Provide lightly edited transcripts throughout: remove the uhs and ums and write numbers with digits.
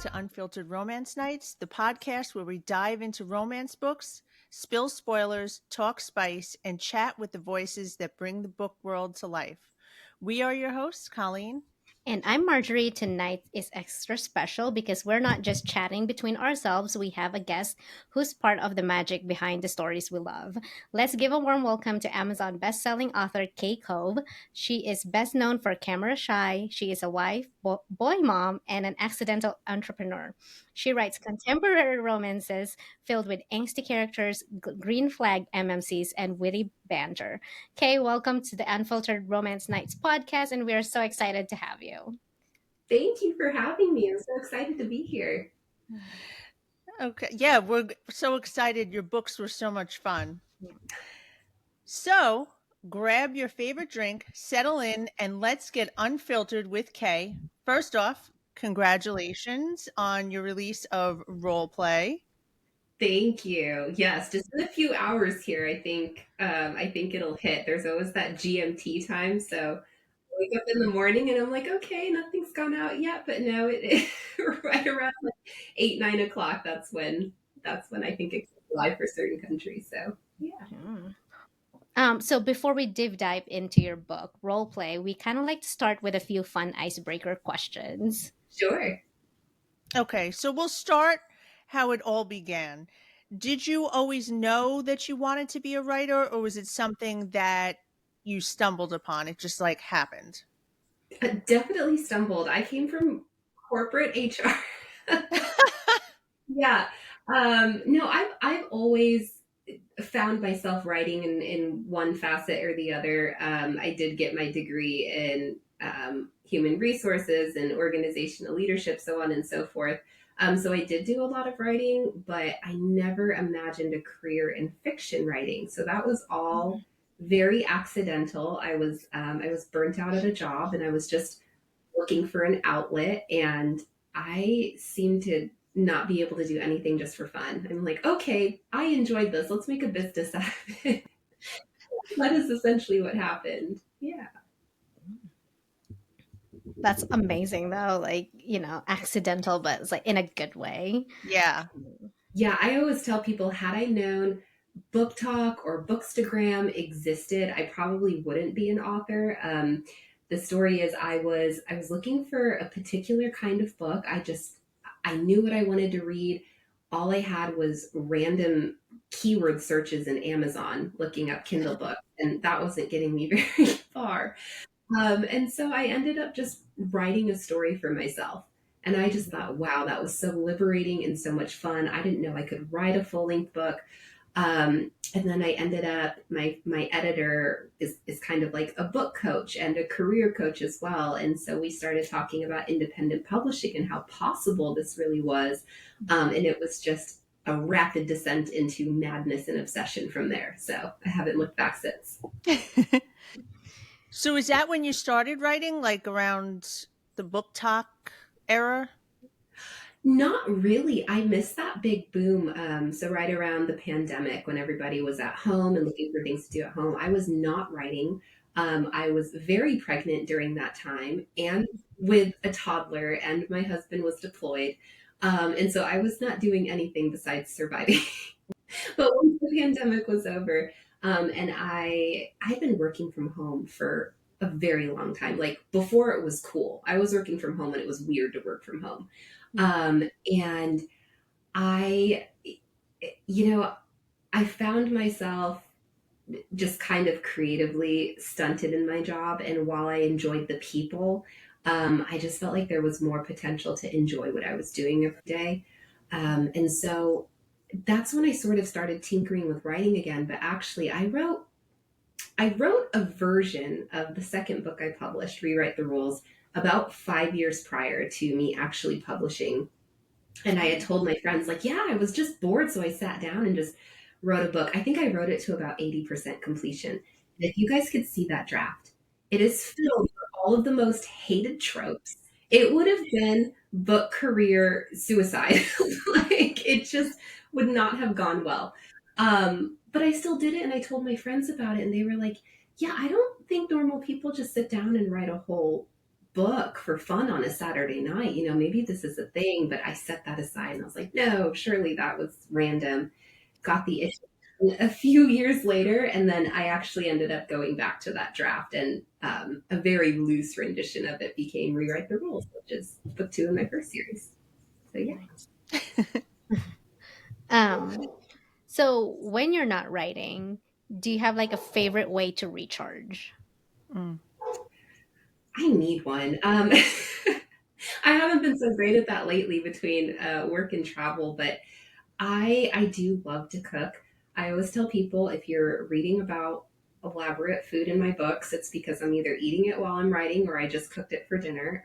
to Unfiltered Romance Nights, the podcast where we dive into romance books, spill spoilers, talk spice, and chat with the voices that bring the book world to life. We are your hosts, Kolleen. And I'm Marjorie. Tonight is extra special because we're not just chatting between ourselves. We have a guest who's part of the magic behind the stories we love. Let's give a warm welcome to Amazon bestselling author Kay Cove. She is best known for Camera Shy. She is a wife, boy mom, and an accidental entrepreneur. She writes contemporary romances filled with angsty characters, green flag MMCs, and witty banter. Kay, welcome to the Unfiltered Romance Nights podcast, and we are so excited to have you. Thank you for having me. I'm so excited to be here. Okay, yeah, we're so excited. Your books were so much fun. So, grab your favorite drink, settle in, and let's get unfiltered with Kay. First off, congratulations on your release of Roleplay. Thank you. Yes, just in a few hours here, I think it'll hit. There's always that GMT time, so I wake up in the morning and I'm like, okay, nothing's gone out yet, but no, it right around like 8, 9 o'clock. That's when I think it's live for certain countries. So yeah. So before we dive into your book, Roleplay, we kind of like to start with a few fun icebreaker questions. Sure. Okay, so we'll start how it all began. Did you always know that you wanted to be a writer, or was it something that you stumbled upon? It just like happened. Definitely stumbled. I came from corporate HR. Yeah. No, I've always found myself writing in one facet or the other. I did get my degree in human resources and organizational leadership, so on and so forth. So I did do a lot of writing, but I never imagined a career in fiction writing. So that was all very accidental. I was burnt out at a job, and I was just looking for an outlet, and I seemed to not be able to do anything just for fun. I'm like, okay, I enjoyed this. Let's make a business out of it. That is essentially what happened. Yeah. That's amazing, though. Like, accidental, but it's like in a good way. Yeah. Yeah, I always tell people, had I known Book Talk or Bookstagram existed, I probably wouldn't be an author. The story is I was looking for a particular kind of book. I knew what I wanted to read. All I had was random keyword searches in Amazon looking up Kindle books, and that wasn't getting me very far. And so I ended up just writing a story for myself. And I just thought, wow, that was so liberating and so much fun. I didn't know I could write a full length book. And then I ended up, my editor is kind of like a book coach and a career coach as well. And so we started talking about independent publishing and how possible this really was. And it was just a rapid descent into madness and obsession from there. So I haven't looked back since. So is that when you started writing, like around the book talk era? Not really. I missed that big boom. So right around the pandemic, when everybody was at home and looking for things to do at home, I was not writing. I was very pregnant during that time and with a toddler, and my husband was deployed. And so I was not doing anything besides surviving. But once the pandemic was over, and I've been working from home for a very long time. Like before it was cool. I was working from home and it was weird to work from home. And I, I found myself just kind of creatively stunted in my job. And while I enjoyed the people, I just felt like there was more potential to enjoy what I was doing every day. And so that's when I sort of started tinkering with writing again. But actually, I wrote a version of the second book I published, Rewrite the Rules, about 5 years prior to me actually publishing. And I had told my friends, like, yeah, I was just bored. So I sat down and just wrote a book. I think I wrote it to about 80% completion. And if you guys could see that draft, it is filled with all of the most hated tropes. It would have been book career suicide. Like, it just would not have gone well. But I still did it, and I told my friends about it, and they were like, yeah, I don't think normal people just sit down and write a whole book for fun on a Saturday night. Maybe this is a thing, but I set that aside and I was like, no, surely that was random. Got the issue a few years later, and then I actually ended up going back to that draft, and a very loose rendition of it became Rewrite the Rules, which is book 2 in my first series. So yeah. So when you're not writing, do you have like a favorite way to recharge? I need one. I haven't been so great at that lately between work and travel, but I do love to cook. I always tell people, if you're reading about elaborate food in my books, it's because I'm either eating it while I'm writing or I just cooked it for dinner.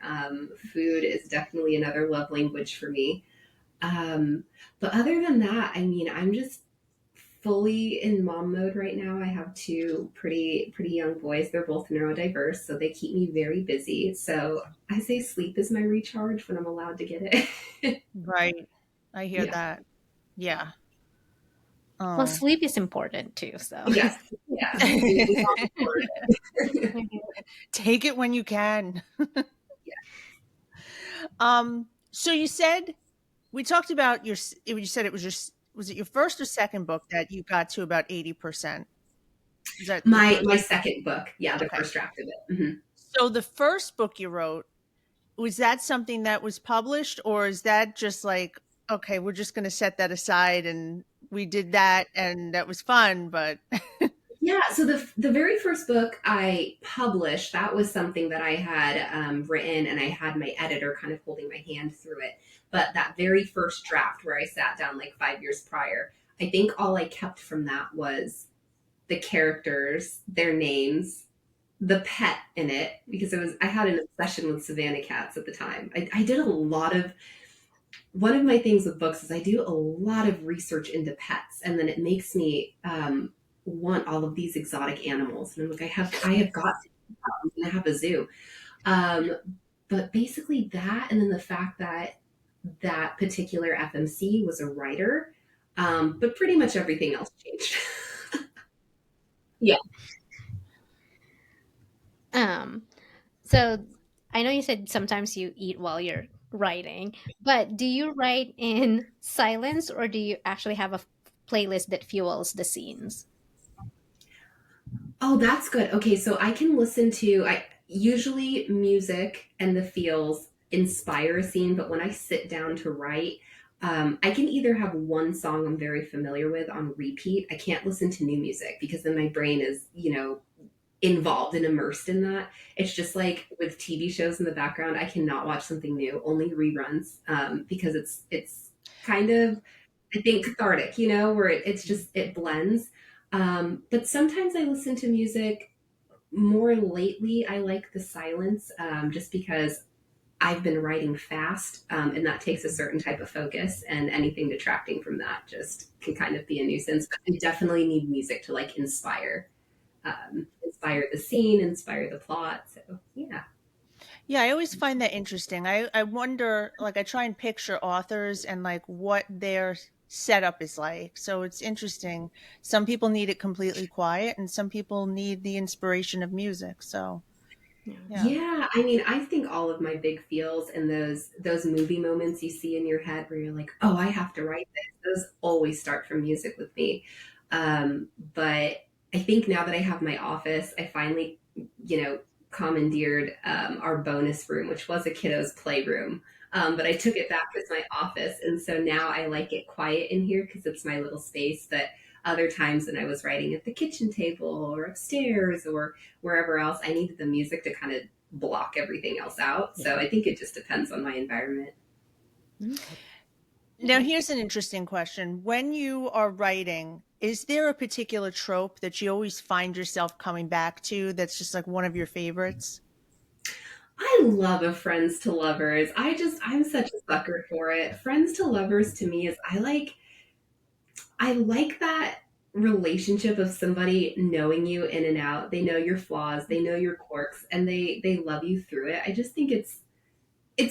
Food is definitely another love language for me. Um, but other than that, I mean, I'm just fully in mom mode right now. I have two pretty young boys. They're both neurodiverse, so they keep me very busy. So I say sleep is my recharge when I'm allowed to get it. Right. I hear Yeah. that. Yeah. Well, Oh. sleep is important too. So Yes. Yeah. Sleep is on the board. Take it when you can. Yeah. So you said we talked about you said it was was it your first or second book that you got to about 80%? Is that the My first? my second book, yeah, the Okay. first draft of it. Hmm. So the first book you wrote, was that something that was published, or is that just like, okay, we're just going to set that aside and we did that and that was fun, but Yeah, so the very first book I published, that was something that I had written, and I had my editor kind of holding my hand through it. But that very first draft, where I sat down like 5 years prior, I think all I kept from that was the characters, their names, the pet in it, because I had an obsession with Savannah cats at the time. I did a lot of one of my things with books is I do a lot of research into pets, and then it makes me want all of these exotic animals. And I'm like, I have got to. I'm gonna have a zoo. Um, but basically that, and then the fact that that particular FMC was a writer, but pretty much everything else changed. Yeah. um so I know you said sometimes you eat while you're writing, but do you write in silence or do you actually have a playlist that fuels the scenes? Oh, that's good. Okay, so I can listen to I usually music and the feels inspire a scene, but when I sit down to write, I can either have one song I'm very familiar with on repeat. I can't listen to new music because then my brain is, involved and immersed in that. It's just like with TV shows in the background, I cannot watch something new, only reruns, because it's kind of, I think, cathartic, where it's just it blends. But sometimes I listen to music more lately. I like the silence, just because I've been writing fast, and that takes a certain type of focus, and anything detracting from that just can kind of be a nuisance. But I definitely need music to like inspire the scene, inspire the plot. So yeah. yeah, I always find that interesting. I wonder, like, I try and picture authors and like what their setup is like. So it's interesting. Some people need it completely quiet and some people need the inspiration of music. So, Yeah. yeah. Yeah, I mean, I think all of my big feels and those movie moments you see in your head where you're like, "Oh, I have to write this." Those always start from music with me. But I think now that I have my office, I finally, commandeered our bonus room, which was a kiddo's playroom. But I took it back as my office, and so now I like it quiet in here because it's my little space. But other times when I was writing at the kitchen table or upstairs or wherever else, I needed the music to kind of block everything else out. So I think it just depends on my environment. Okay. Now, here's an interesting question. When you are writing, is there a particular trope that you always find yourself coming back to that's just like one of your favorites? I love a friends to lovers. I'm such a sucker for it. Friends to lovers to me is I like that relationship of somebody knowing you in and out. They know your flaws, they know your quirks, and they love you through it. I just think it's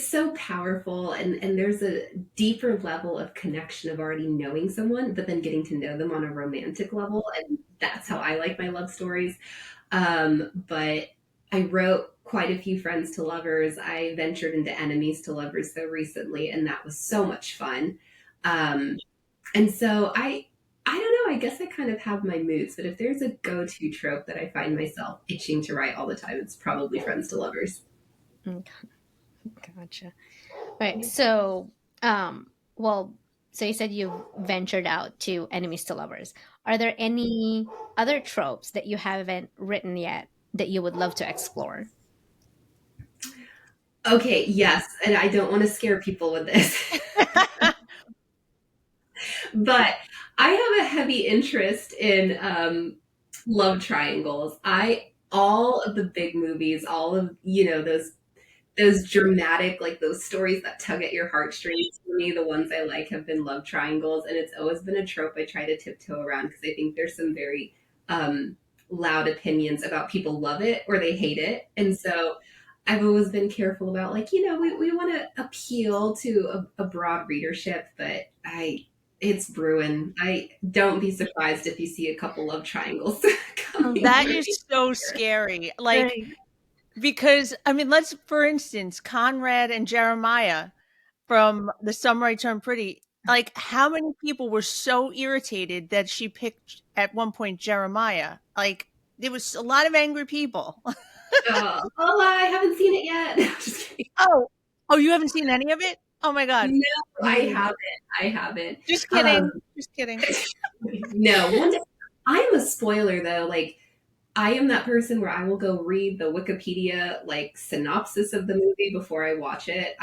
so powerful, and there's a deeper level of connection of already knowing someone, but then getting to know them on a romantic level, and that's how I like my love stories. But I wrote quite a few friends to lovers. I ventured into enemies to lovers so recently, and that was so much fun. Um, and so I don't know, I guess I kind of have my moods, but if there's a go-to trope that I find myself itching to write all the time, it's probably friends to lovers. Mm, gotcha. Right. So, well, so you said you've ventured out to enemies to lovers. Are there any other tropes that you haven't written yet that you would love to explore? Okay, yes, and I don't want to scare people with this, but I have a heavy interest in love triangles. I all of the big movies, all of those dramatic, like those stories that tug at your heartstrings. For me, the ones I like have been love triangles, and it's always been a trope I try to tiptoe around because I think there's some very um, loud opinions about people love it or they hate it, and so I've always been careful about like we want to appeal to a broad readership, but it's brewing. I don't be surprised if you see a couple love triangles coming That through. is so scary. Like, Right. because, I mean, let's, for instance, Conrad and Jeremiah from The Summer I Turned Pretty. Like, how many people were so irritated that she picked at one point Jeremiah? Like, there was a lot of angry people. Oh, I haven't seen it yet. Just kidding. Oh, oh, you haven't seen any of it? Oh my God. No, I Mm. haven't. I haven't. Just kidding. Just kidding. No, I am a spoiler though. Like I am that person where I will go read the Wikipedia like synopsis of the movie before I watch it.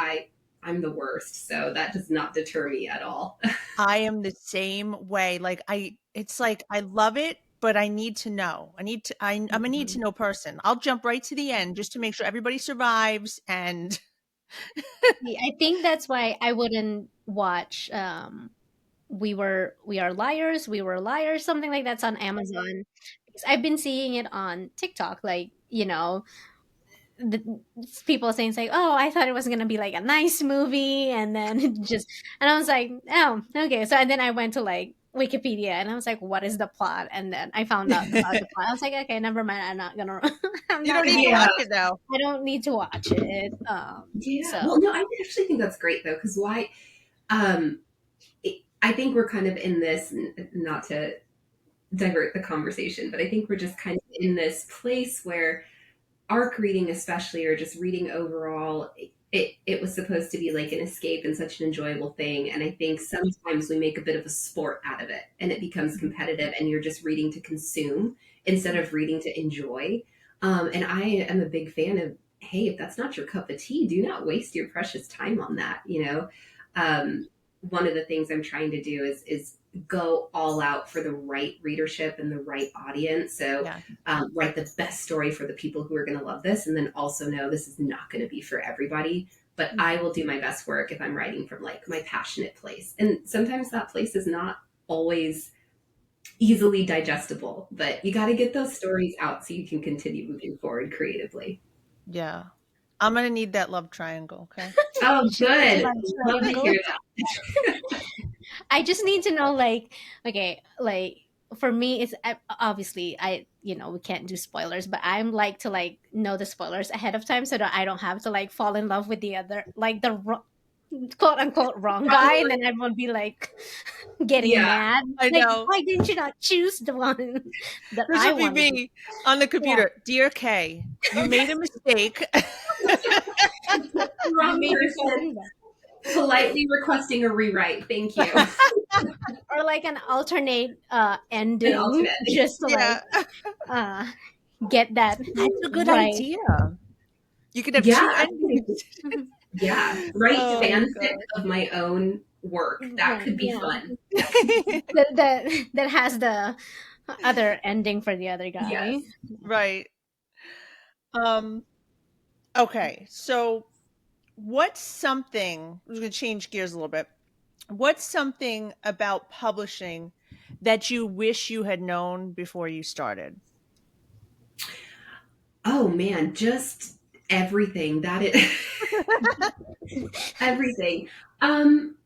I'm the worst, so that does not deter me at all. I am the same way. Like, it's like I love it, but I need to know. I'm a need to Mhm. know person. I'll jump right to the end just to make sure everybody survives. And I think that's why I wouldn't watch we are liars, we were liars, something like that's on Amazon. Because I've been seeing it on TikTok, like, the, people saying it's like, oh, I thought it was gonna be like a nice movie, and then and I was like, oh, okay. So and then I went to like Wikipedia, and I was like, what is the plot? And then I found out about the plot. I was like, okay, never mind. I'm not gonna. I'm you not don't need gonna to Yeah, watch watch. it though. I don't need to watch it. yeah. Well, So no, I actually think that's great though, because why? Um, I think we're kind of in this, not to divert the conversation, but I think we're just kind of in this place where arc reading especially or just reading overall it was supposed to be like an escape and such an enjoyable thing, and I think sometimes we make a bit of a sport out of it and it becomes competitive and you're just reading to consume instead of reading to enjoy. And I am a big fan of, hey, if that's not your cup of tea, do not waste your precious time on that, um, one of the things I'm trying to do is go all out for the right readership and the right audience. So Yeah. write the best story for the people who are going to love this, and then also know this is not going to be for everybody. But I will do my best work if I'm writing from like my passionate place, and sometimes that place is not always easily digestible. But you got to get those stories out so you can continue moving forward creatively. Yeah. I'm gonna need that love triangle. Okay. Oh, good. Love Love to triangle. hear that. I just need to know, like, okay, like for me, it's obviously we can't do spoilers, but I'm like to like know the spoilers ahead of time so that I don't have to like fall in love with the other, like the quote unquote wrong guy, and then everyone be like getting Yeah. mad, I like, know. why didn't you not choose the one that This I would be wanted? me on the Yeah, computer. Dear Kay, you made a mistake. you Wrong made me fall person. in love. Politely requesting a rewrite. Thank you. Or like an alternate An ending, alternate. just to like Yeah. uh get that That's a good right. idea. You could have Yeah, two endings. yeah. Write Oh my fanfic of my own work. That Right, could be yeah. fun. God. That has the other ending for the other guy. Yes. Right. Um, okay. So what's something, we're going to change gears a little bit. What's something about publishing that you wish you had known before you started? Oh man, just everything. That is everything. Um,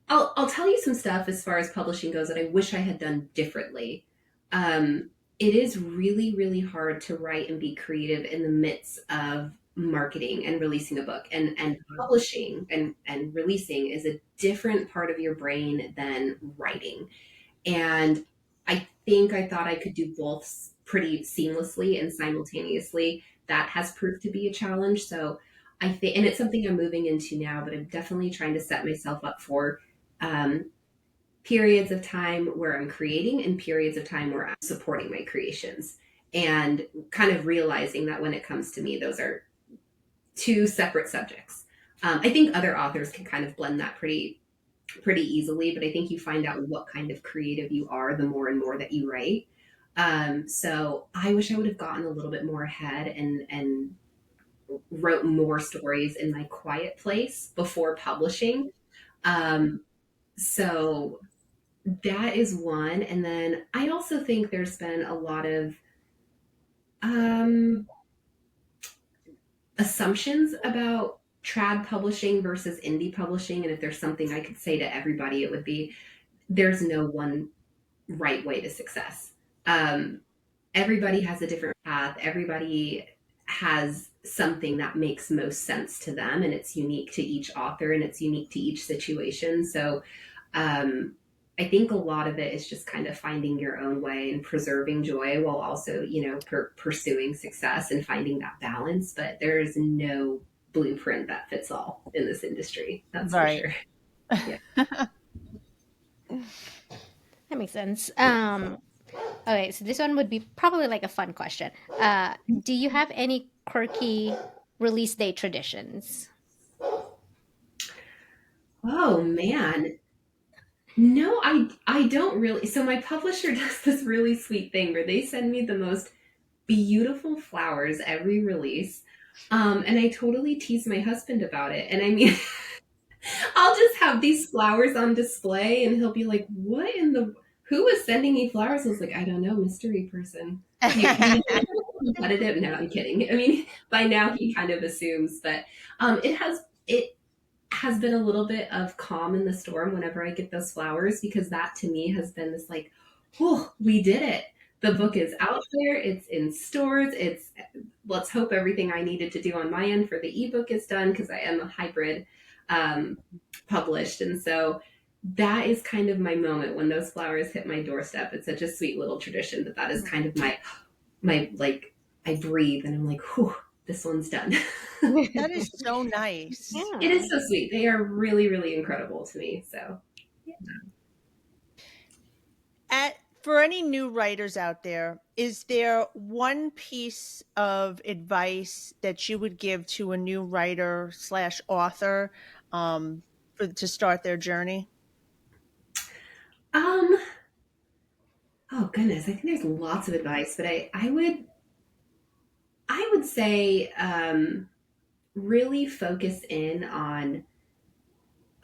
I'll tell you some stuff as far as publishing goes that I wish I had done differently. Um, it is really, really hard to write and be creative in the midst of marketing and releasing a book. And publishing and releasing is a different part of your brain than writing. And I think I thought I could do both pretty seamlessly and simultaneously. That has proved to be a challenge. So I think, and it's something I'm moving into now, but I'm definitely trying to set myself up for um, periods of time where I'm creating and periods of time where I'm supporting my creations, and kind of realizing that when it comes to me, those are two separate subjects. I think other authors can kind of blend that pretty easily, but I think you find out what kind of creative you are the more and more that you write. So I wish I would have gotten a little bit more ahead and wrote more stories in my quiet place before publishing. Um, so that is one. And then I also think there's been a lot of um, assumptions about trad publishing versus indie publishing. And if there's something I could say to everybody, it would be there's no one right way to success. Um, Everybody has a different path. Everybody has something that makes most sense to them, and it's unique to each author and it's unique to each situation. So um, I think a lot of it is just kind of finding your own way and preserving joy while also, pursuing success and finding that balance. But there is no blueprint that fits all in this industry. That's for Right. sure. Yeah. That makes sense. Okay, so this one would be probably like a fun question. Do you have any quirky release day traditions? Oh man. No, I don't really. So my publisher does this really sweet thing where they send me the most beautiful flowers every release. And I totally tease my husband about it. And I mean, I'll just have these flowers on display and he'll be like, "What in the who is sending me flowers?" I was like, "I don't know, mystery person." He competitive. No, I'm kidding. I mean, by now he kind of assumes, but it has been a little bit of calm in the storm whenever I get those flowers, because that to me has been this like, oh, we did it. The book is out there, it's in stores, it's let's hope everything I needed to do on my end for the ebook is done, because I am a hybrid um, published. And so that is kind of my moment when those flowers hit my doorstep. It's such a sweet little tradition that is kind of my like I breathe and I'm like, whew, this one's done. That is so nice. It Yeah. is so sweet. They are really, really incredible to me. So, For any new writers out there, is there one piece of advice that you would give to a new writer slash author to start their journey? um, oh goodness, I think there's lots of advice, but I would say really focus in on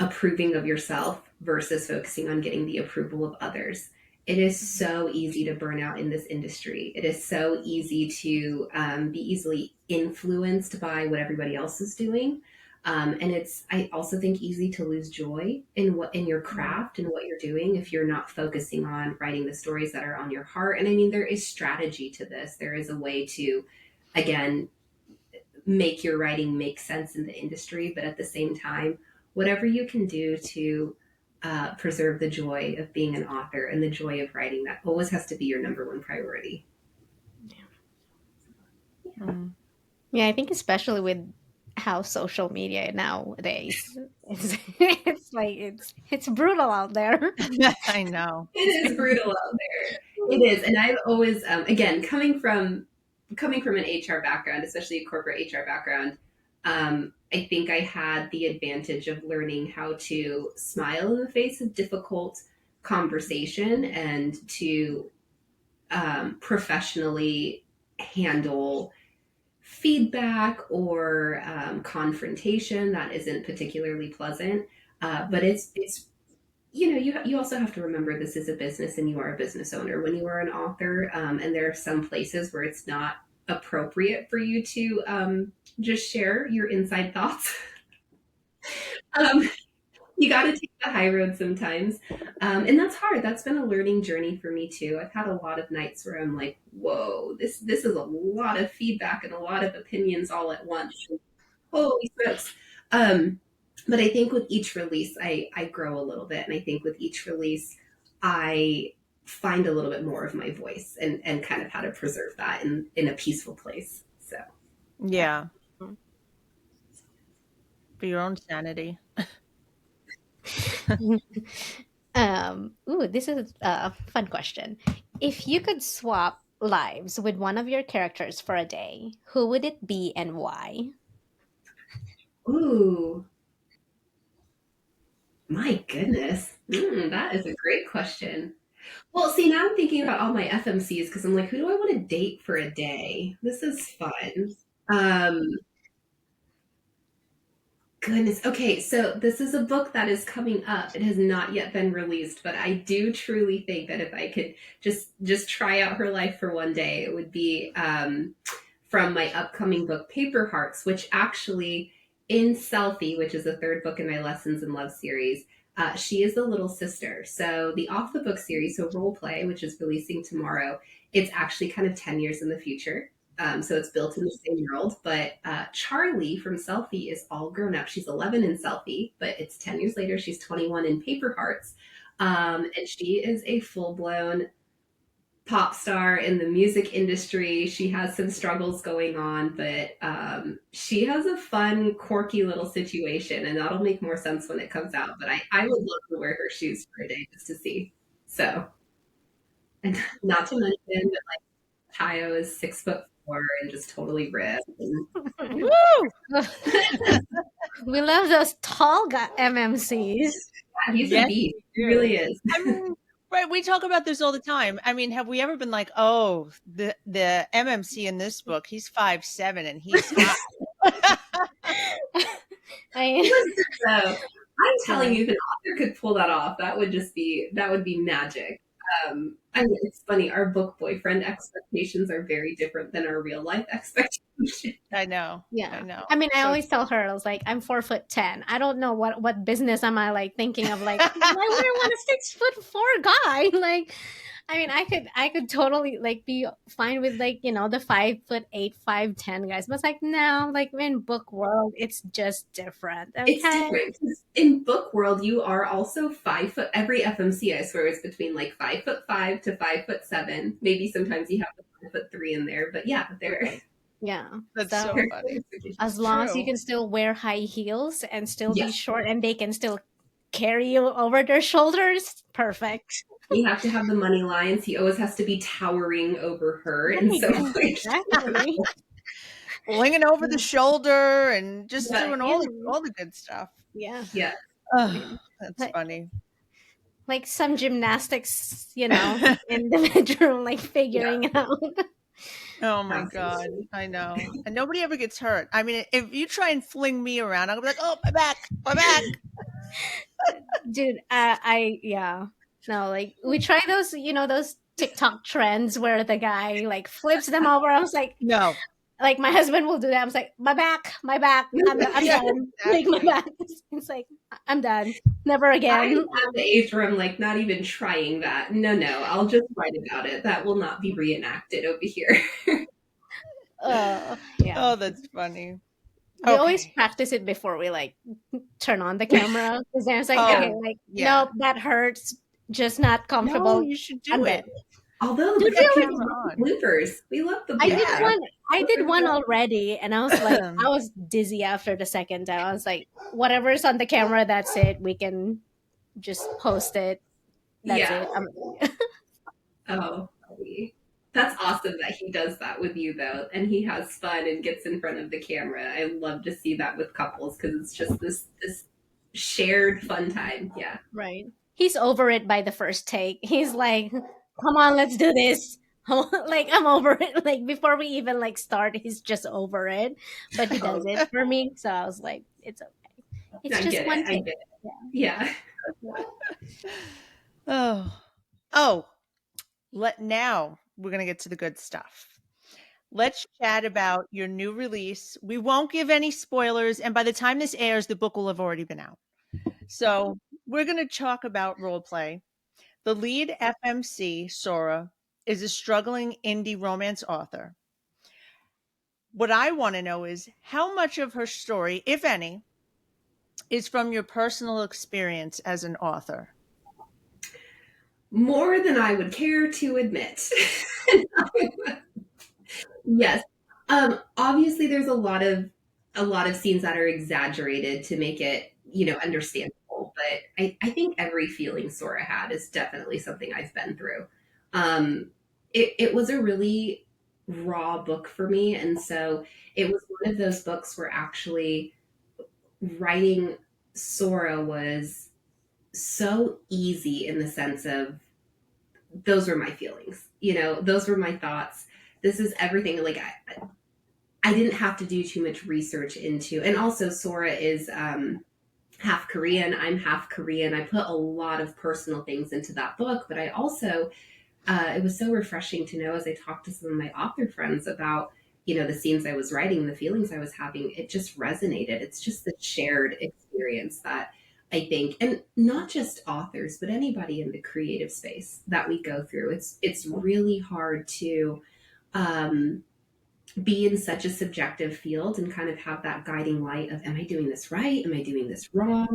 approving of yourself versus focusing on getting the approval of others. It is so easy to burn out in this industry. It is so easy to be easily influenced by what everybody else is doing. And it's, I also think, easy to lose joy in your craft and what you're doing if you're not focusing on writing the stories that are on your heart. And I mean, there is strategy to this. There is a way to, again, make your writing make sense in the industry, but at the same time, whatever you can do to preserve the joy of being an author and the joy of writing, that always has to be your number one priority. Mm. Yeah, I think especially with how social media nowadays, it's like it's brutal out there. I know. It is brutal out there. It is, and I've always, again, coming from an HR background, especially a corporate HR background, I think I had the advantage of learning how to smile in the face of difficult conversation and to professionally handle feedback or confrontation that isn't particularly pleasant. But it's you also have to remember this is a business and you are a business owner when you are an author, and there are some places where it's not appropriate for you to just share your inside thoughts. um, You got to take the high road sometimes. And that's hard. That's been a learning journey for me too. I've had a lot of nights where I'm like, whoa, this is a lot of feedback and a lot of opinions all at once. Holy smokes. Um, but I think with each release, I grow a little bit. And I think with each release, I find a little bit more of my voice and kind of how to preserve that in a peaceful place. So, Yeah. For your own sanity. This is a fun question. If you could swap lives with one of your characters for a day, who would it be and why? ooh, my goodness. That is a great question. Well, see, now I'm thinking about all my FMCs because I'm like, who do I want to date for a day? This is fun. Um, Goodness. Okay, so this is a book that is coming up. It has not yet been released, but I do truly think that if I could just try out her life for one day, it would be from my upcoming book, Paper Hearts, which actually in Selfie, which is the third book in my Lessons in Love series, she is the little sister. So the off the book series, so Roleplay, which is releasing tomorrow, it's actually kind of 10 years in the future. So it's built in the same world. But Charlie from Selfie is all grown up. She's 11 in Selfie, but it's 10 years later. She's 21 in Paper Hearts. And she is a full blown pop star in the music industry. She has some struggles going on, but she has a fun, quirky little situation. And that'll make more sense when it comes out. But I would love to wear her shoes for a day just to see. So, and not to mention, Tayo is 6'4" and just totally ripped. And Woo! We love those tall MMCs. yeah, he's a Yes, beast. we He do. really is. I mean, right, we talk about this all the time. I mean, have we ever been like, oh, the MMC in this book, he's 5'7" and he's hot. Listen, though, I'm telling you, if an author could pull that off, that would be magic. I mean, it's funny. Our book boyfriend expectations are very different than our real life expectations. I know. I Yeah. know. I mean, I So always tell her, I was like, I'm 4'10". I don't know what business am I like thinking of like, why would I want a 6'4" guy? Like, I mean, I could totally like be fine with like, the 5'8", 5'10" guys. But it's like, no, like in book world, it's just different. It's Okay. different because in book world, you are also 5 foot. Every FMC, I swear, is between like 5'5" to 5'7". Maybe sometimes you have the 5'3" in there, but yeah, they're Yeah. that's So so funny. as long as you True. can still wear high heels and still be yes. short and they can still carry you over their shoulders, perfect. You have to have the money lines. He always has to be towering over her in Right, some way. exactly. Flinging over the shoulder and just Yeah. doing Yeah. all the good stuff. Yeah. Yeah. Oh, that's Like, funny. like some gymnastics, in the bedroom, like figuring it out. Oh my God. Absolutely. I know. And nobody ever gets hurt. I mean, if you try and fling me around, I'm gonna be like, oh, my back, my back. Dude, yeah. No, like we try those, those TikTok trends where the guy like flips them over. I was No. like my husband will do that. I was like, my back, I'm Yeah, done. Like my exactly. back. It's like I'm done. Never I'm again. at the age where I'm like, not even trying that. No, I'll just write about it. That will not be reenacted over here. Yeah. Oh, that's funny. We always Okay. practice it before we like turn on the camera because then it's like, Oh, okay, like yeah. nope, that hurts. Just not No, comfortable. you should I'm do good. it. Although Dude, the Put that people camera love the on. bloopers. We love the I did bloopers. Yeah. one. I did one already, and I was like, Yeah. I was dizzy after the second time. I was like, whatever's on the camera, that's it. We can just post it. That's Yeah. it. Oh, that's awesome that he does that with you though, and he has fun and gets in front of the camera. I love to see that with couples because it's just this shared fun time. Yeah. Right. He's over it by the first take. He's like, come on, let's do this. Like I'm over it. Like before we even like start, he's just over it. But he does it for me. So I was like, it's okay. It's I just get it. one I take. get it. Yeah. Oh. Oh. Now we're gonna get to the good stuff. Let's chat about your new release. We won't give any spoilers, and by the time this airs, the book will have already been out. So we're going to talk about role play. The lead FMC, Sora, is a struggling indie romance author. What I want to know is how much of her story, if any, is from your personal experience as an author. More than I would care to admit. Yes. Obviously there's a lot of scenes that are exaggerated to make it, understandable, but I think every feeling Sora had is definitely something I've been through. It was a really raw book for me, and so it was one of those books where actually writing Sora was so easy in the sense of those were my feelings, those were my thoughts. This is everything. Like I didn't have to do too much research into, and also Sora is half Korean. I'm half Korean. I put a lot of personal things into that book, but I also, it was so refreshing to know as I talked to some of my author friends about, the scenes I was writing, the feelings I was having, it just resonated. It's just the shared experience that I think, and not just authors, but anybody in the creative space that we go through. It's really hard to, um, be in such a subjective field and kind of have that guiding light of, am I doing this right? Am I doing this wrong?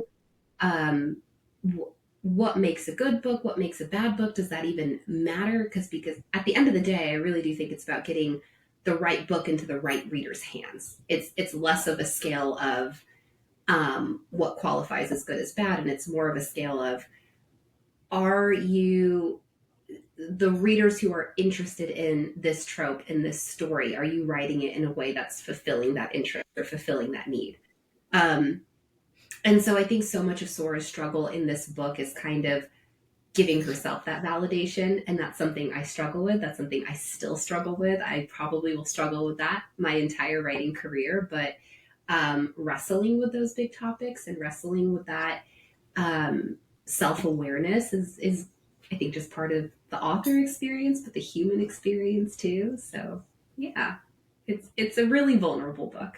um, what makes a good book? What makes a bad book? Does that even matter? Because at the end of the day, I really do think it's about getting the right book into the right reader's hands. It's less of a scale of what qualifies as good as bad, and it's more of a scale of, are you the readers who are interested in this trope, in this story, are you writing it in a way that's fulfilling that interest or fulfilling that need? Um, and so I think so much of Sora's struggle in this book is kind of giving herself that validation. And that's something I struggle with. That's something I still struggle with. I probably will struggle with that my entire writing career. But wrestling with those big topics and wrestling with that self awareness is, I think, just part of the author experience, but the human experience too. So yeah, it's a really vulnerable book.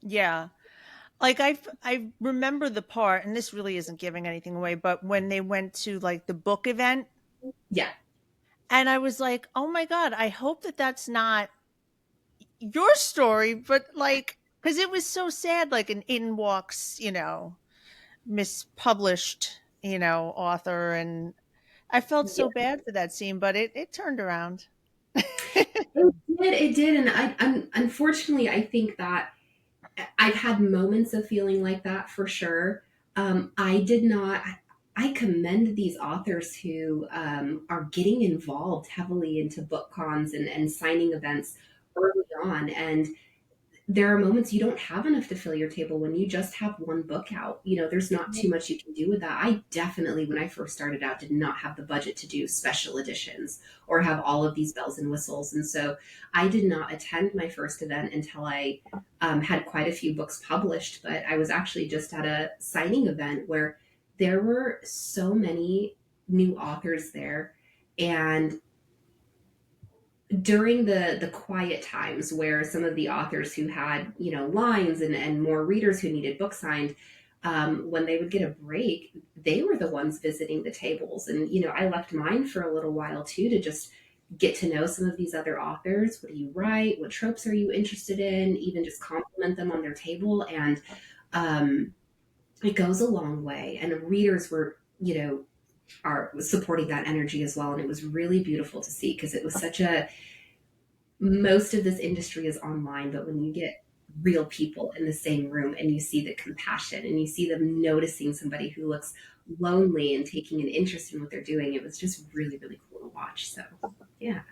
Yeah. Like I remember the part, and this really isn't giving anything away, but when they went to like the book event, Yeah. and I was like, "Oh my god, I hope that that's not your story," but like cuz it was so sad, like an in walks, mispublished, author, and I felt Yeah. so bad for that scene, but it turned around. It did, and unfortunately, I think that I've had moments of feeling like that for sure. I did not. I commend these authors who are getting involved heavily into book cons and signing events early on. And there are moments you don't have enough to fill your table when you just have one book out. There's not too much you can do with that. I definitely, when I first started out, did not have the budget to do special editions or have all of these bells and whistles. And so I did not attend my first event until I had quite a few books published. But I was actually just at a signing event where there were so many new authors there. And during the quiet times where some of the authors who had lines and more readers who needed books signed, when they would get a break, they were the ones visiting the tables. And I left mine for a little while too, to just get to know some of these other authors. What do you write? What tropes are you interested in? Even just compliment them on their table. And um, it goes a long way, and readers were are supporting that energy as well. And it was really beautiful to see, because it was such a, most of this industry is online, but when you get real people in the same room and you see the compassion and you see them noticing somebody who looks lonely and taking an interest in what they're doing, it was just really, really cool to watch. So, yeah,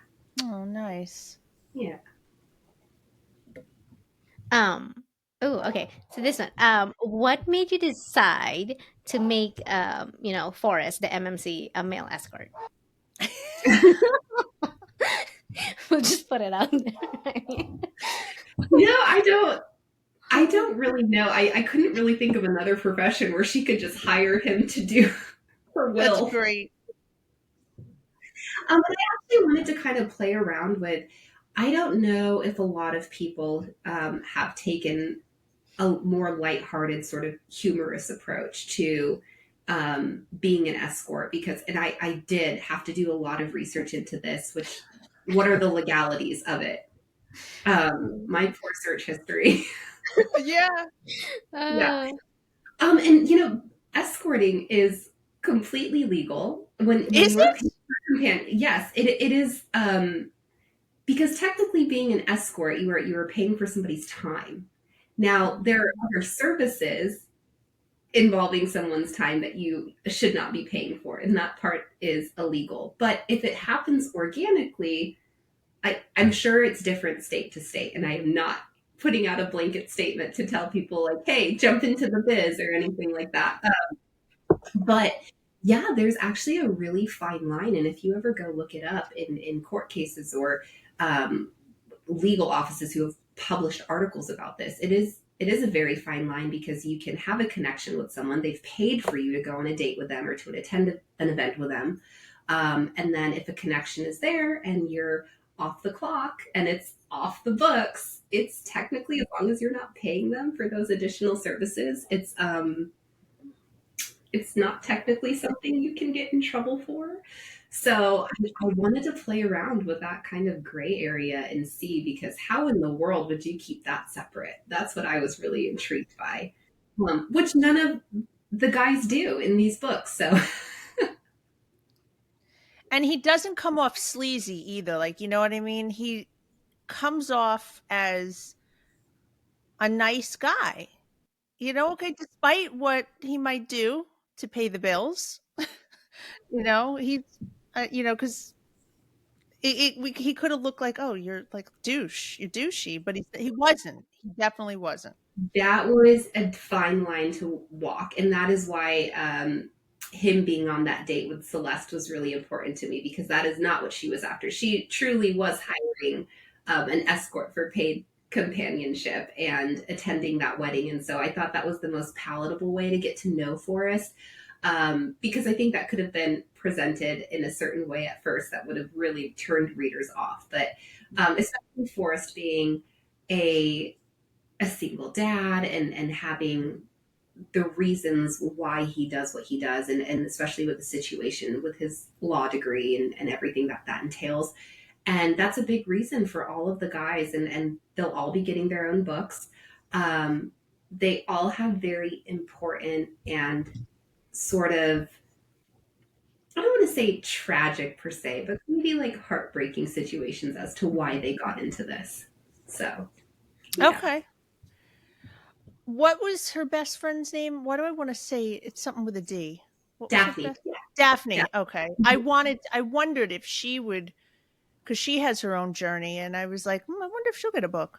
Oh, nice. yeah. Um. Oh, okay. So this one. What made you decide to make Forrest the MMC a male escort? We'll just put it out there. I don't. I don't really know. I couldn't really think of another profession where she could just hire him to do her That's will. great. But I actually wanted to kind of play around with. I don't know if a lot of people have taken a more lighthearted, sort of humorous approach to being an escort. Because, and I did have to do a lot of research into this, which, what are the legalities of it? My poor search history. Yeah. Yeah. Uh, And you know, escorting is completely legal when Is you're it? paying for a companion. Yes, it is. Because technically, being an escort, you are paying for somebody's time. Now, there are other services involving someone's time that you should not be paying for, and that part is illegal. But if it happens organically, I'm sure it's different state to state, and I am not putting out a blanket statement to tell people like, "Hey, jump into the biz" or anything like that. But yeah, there's actually a really fine line, and if you ever go look it up in court cases or um, legal offices who have published articles about this, it is a very fine line, because you can have a connection with someone. They've paid for you to go on a date with them or to attend an event with them. And then if a connection is there and you're off the clock and it's off the books, it's technically, as long as you're not paying them for those additional services, it's not technically something you can get in trouble for. So I wanted to play around with that kind of gray area and see, because how in the world would you keep that separate? That's what I was really intrigued by, which none of the guys do in these books. So And he doesn't come off sleazy either. Like, you know what I mean? He comes off as a nice guy. You know, okay, despite what he might do to pay the bills, he's, because he could have looked like, oh, you're like you're douchey, but he wasn't. He definitely wasn't. that was a fine line to walk. And that is why him being on that date with Celeste was really important to me, because that is not what she was after. She truly was hiring an escort for paid companionship and attending that wedding. And so I thought that was the most palatable way to get to know Forrest, because I think that could have been presented in a certain way at first that would have really turned readers off. But especially Forrest being a single dad, and having the reasons why he does what he does, and especially with the situation with his law degree and everything that entails. And that's a big reason for all of the guys, and they'll all be getting their own books. They all have very important and sort of, I don't want to say tragic per se, but maybe like heartbreaking situations as to why they got into this. So yeah. Okay. What was her best friend's name? What do I want to say? It's something with a D. What was her Daphne. best? Yeah. Daphne. Okay. I wondered if she would, because she has her own journey, and I was like, I wonder if she'll get a book.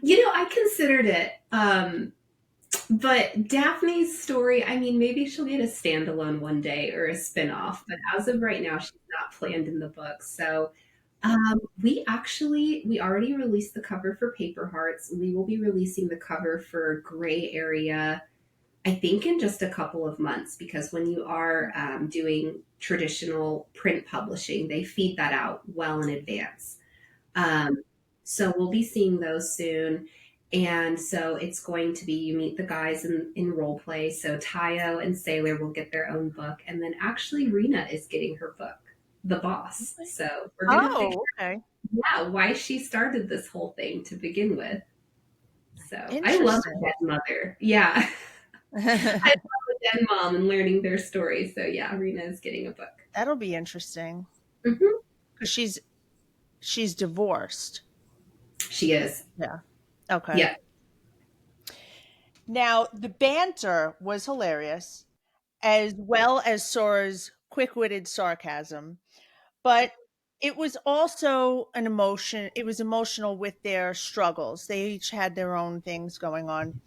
You know, I considered it. But Daphne's story, I mean, maybe she'll get a standalone one day or a spin-off, but as of right now, she's not planned in the book. So we already released the cover for Paper Hearts. We will be releasing the cover for Gray Area, I think, in just a couple of months, because when you are doing traditional print publishing, they feed that out well in advance. Um, so we'll be seeing those soon. And so it's going to be, you meet the guys in role play. So Tayo and Sailor will get their own book. And then actually Rena is getting her book, The Boss. So we're going to figure Oh, okay. out why she started this whole thing to begin with. So I love a Interesting. dead mother. Yeah. I love a dead mom and learning their stories. So yeah, Rena is getting a book. That'll be interesting Hmm. because she's divorced. She is. Yeah. Okay. Yeah. Now the banter was hilarious, as well as Sora's quick-witted sarcasm, but it was also an emotion. It was emotional with their struggles. They each had their own things going on.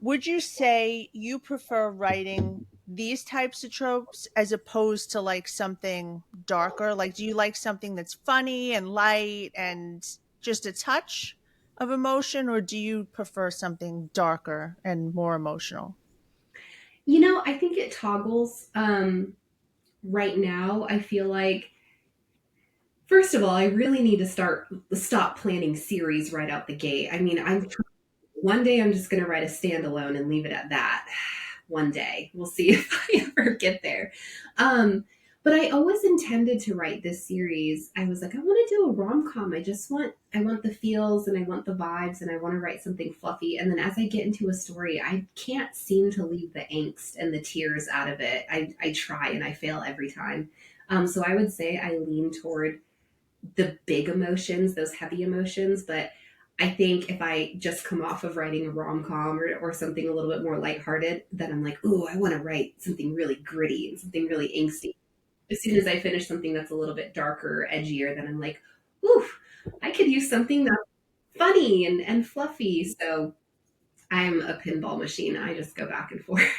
Would you say you prefer writing these types of tropes as opposed to like something darker? Like, do you like something that's funny and light and just a touch of emotion, or do you prefer something darker and more emotional? You know, I think it toggles. Right now, I feel like, first of all, I really need to stop planning series right out the gate. I mean, I'm one day I'm just going to write a standalone and leave it at that. One day. We'll see if I ever get there. But I always intended to write this series. I was like, I want to do a rom-com. I want the feels and I want the vibes and I want to write something fluffy. And then as I get into a story, I can't seem to leave the angst and the tears out of it. I try and I fail every time. So I would say I lean toward the big emotions, those heavy emotions, but I think if I just come off of writing a rom com or something a little bit more lighthearted, then I'm like, ooh, I want to write something really gritty and something really angsty. As soon as I finish something that's a little bit darker, edgier, then I'm like, ooh, I could use something that's funny and fluffy. So I'm a pinball machine. I just go back and forth.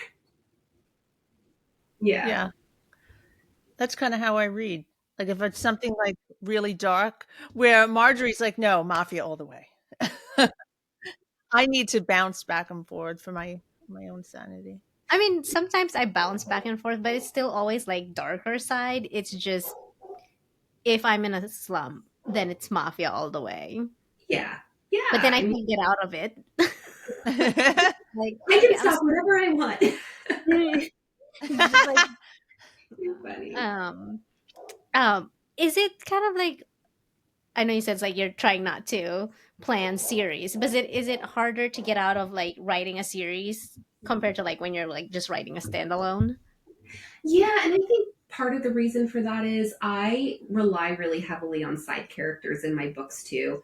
Yeah. Yeah. That's kind of how I read. Like if it's something like really dark, where Marjorie's like, no, mafia all the way. I need to bounce back and forth for my own sanity. I mean, sometimes I bounce back and forth, but it's still always like darker side. It's just if I'm in a slump, then it's mafia all the way. Yeah. Yeah. But then I I mean, can't get out of it. Like, I okay, can stop whenever I want. it's just like, You're funny. is it kind of like, I know you said it's like you're trying not to plan series, but is it harder to get out of like writing a series compared to like when you're like just writing a standalone? Yeah, and I think part of the reason for that is I rely really heavily on side characters in my books too.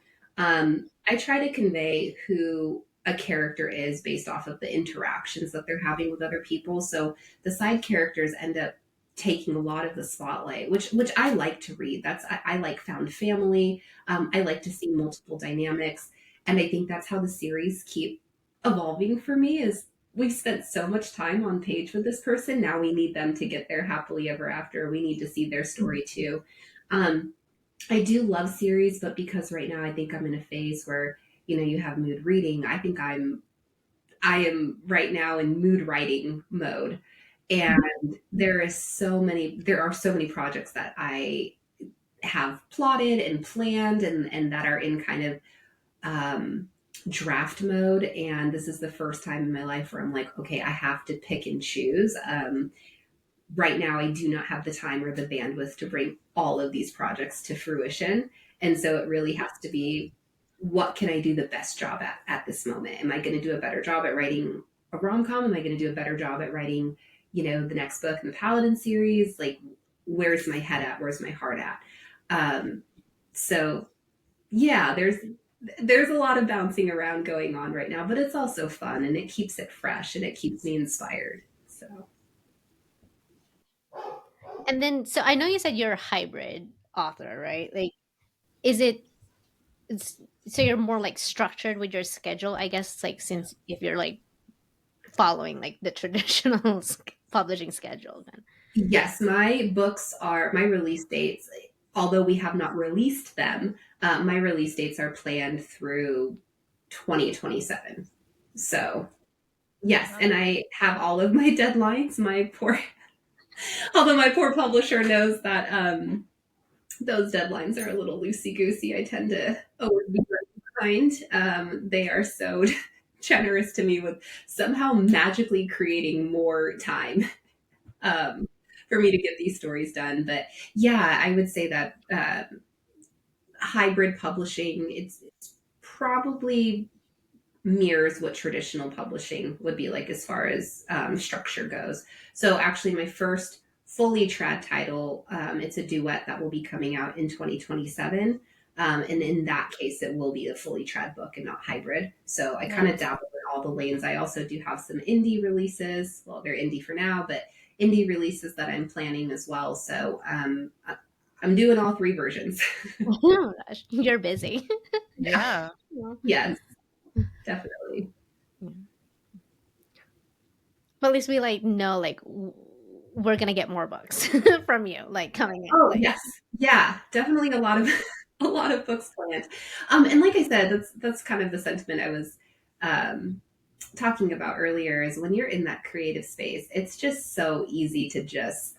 I try to convey who a character is based off of the interactions that they're having with other people. So the side characters end up taking a lot of the spotlight, which I like to read. I like found family. I like to see multiple dynamics, and I think that's how the series keep evolving for me. Is we've spent so much time on page with this person. Now we need them to get there happily ever after. We need to see their story too. Um, I do love series, but because right now I think I'm in a phase where you have mood reading. I am right now in mood writing mode, and there are so many projects that I have plotted and planned and that are in kind of um, draft mode. And this is the first time in my life where I'm like, okay, I have to pick and choose. Right now, I do not have the time or the bandwidth to bring all of these projects to fruition. And so it really has to be, what can I do the best job at this moment? Am I going to do a better job at writing a rom com? Am I going to do a better job at writing, the next book in the Paladin series? Like, where's my head at? Where's my heart at? Um, so yeah, there's a lot of bouncing around going on right now, but it's also fun and it keeps it fresh and it keeps me inspired. So And then, so I know you said you're a hybrid author, right? Like, is it, it's, so you're more like structured with your schedule, I guess, like since if you're like following like the traditional publishing schedule, then. yes, my books are my release dates. Although we have not released them, my release dates are planned through 2027. So yes, and I have all of my deadlines. Although my poor publisher knows that those deadlines are a little loosey goosey. I tend to always be behind. They are so generous to me with somehow magically creating more time for me to get these stories done. But yeah, I would say that hybrid publishing it's probably mirrors what traditional publishing would be like as far as structure goes. So actually, my first fully trad title, it's a duet that will be coming out in 2027. And in that case, it will be a fully trad book and not hybrid. So I kind of dabble in all the lanes. I also do have some indie releases. Well, they're indie for now, but indie releases that I'm planning as well. So I'm doing all three versions. Oh gosh, you're busy. Yeah. Yes, definitely. But at least we like know like we're gonna get more books from you like coming in. Oh Like, yes, yeah, definitely a lot of a lot of books planned. And like I said, that's kind of the sentiment I was um, talking about earlier. Is when you're in that creative space, it's just so easy to just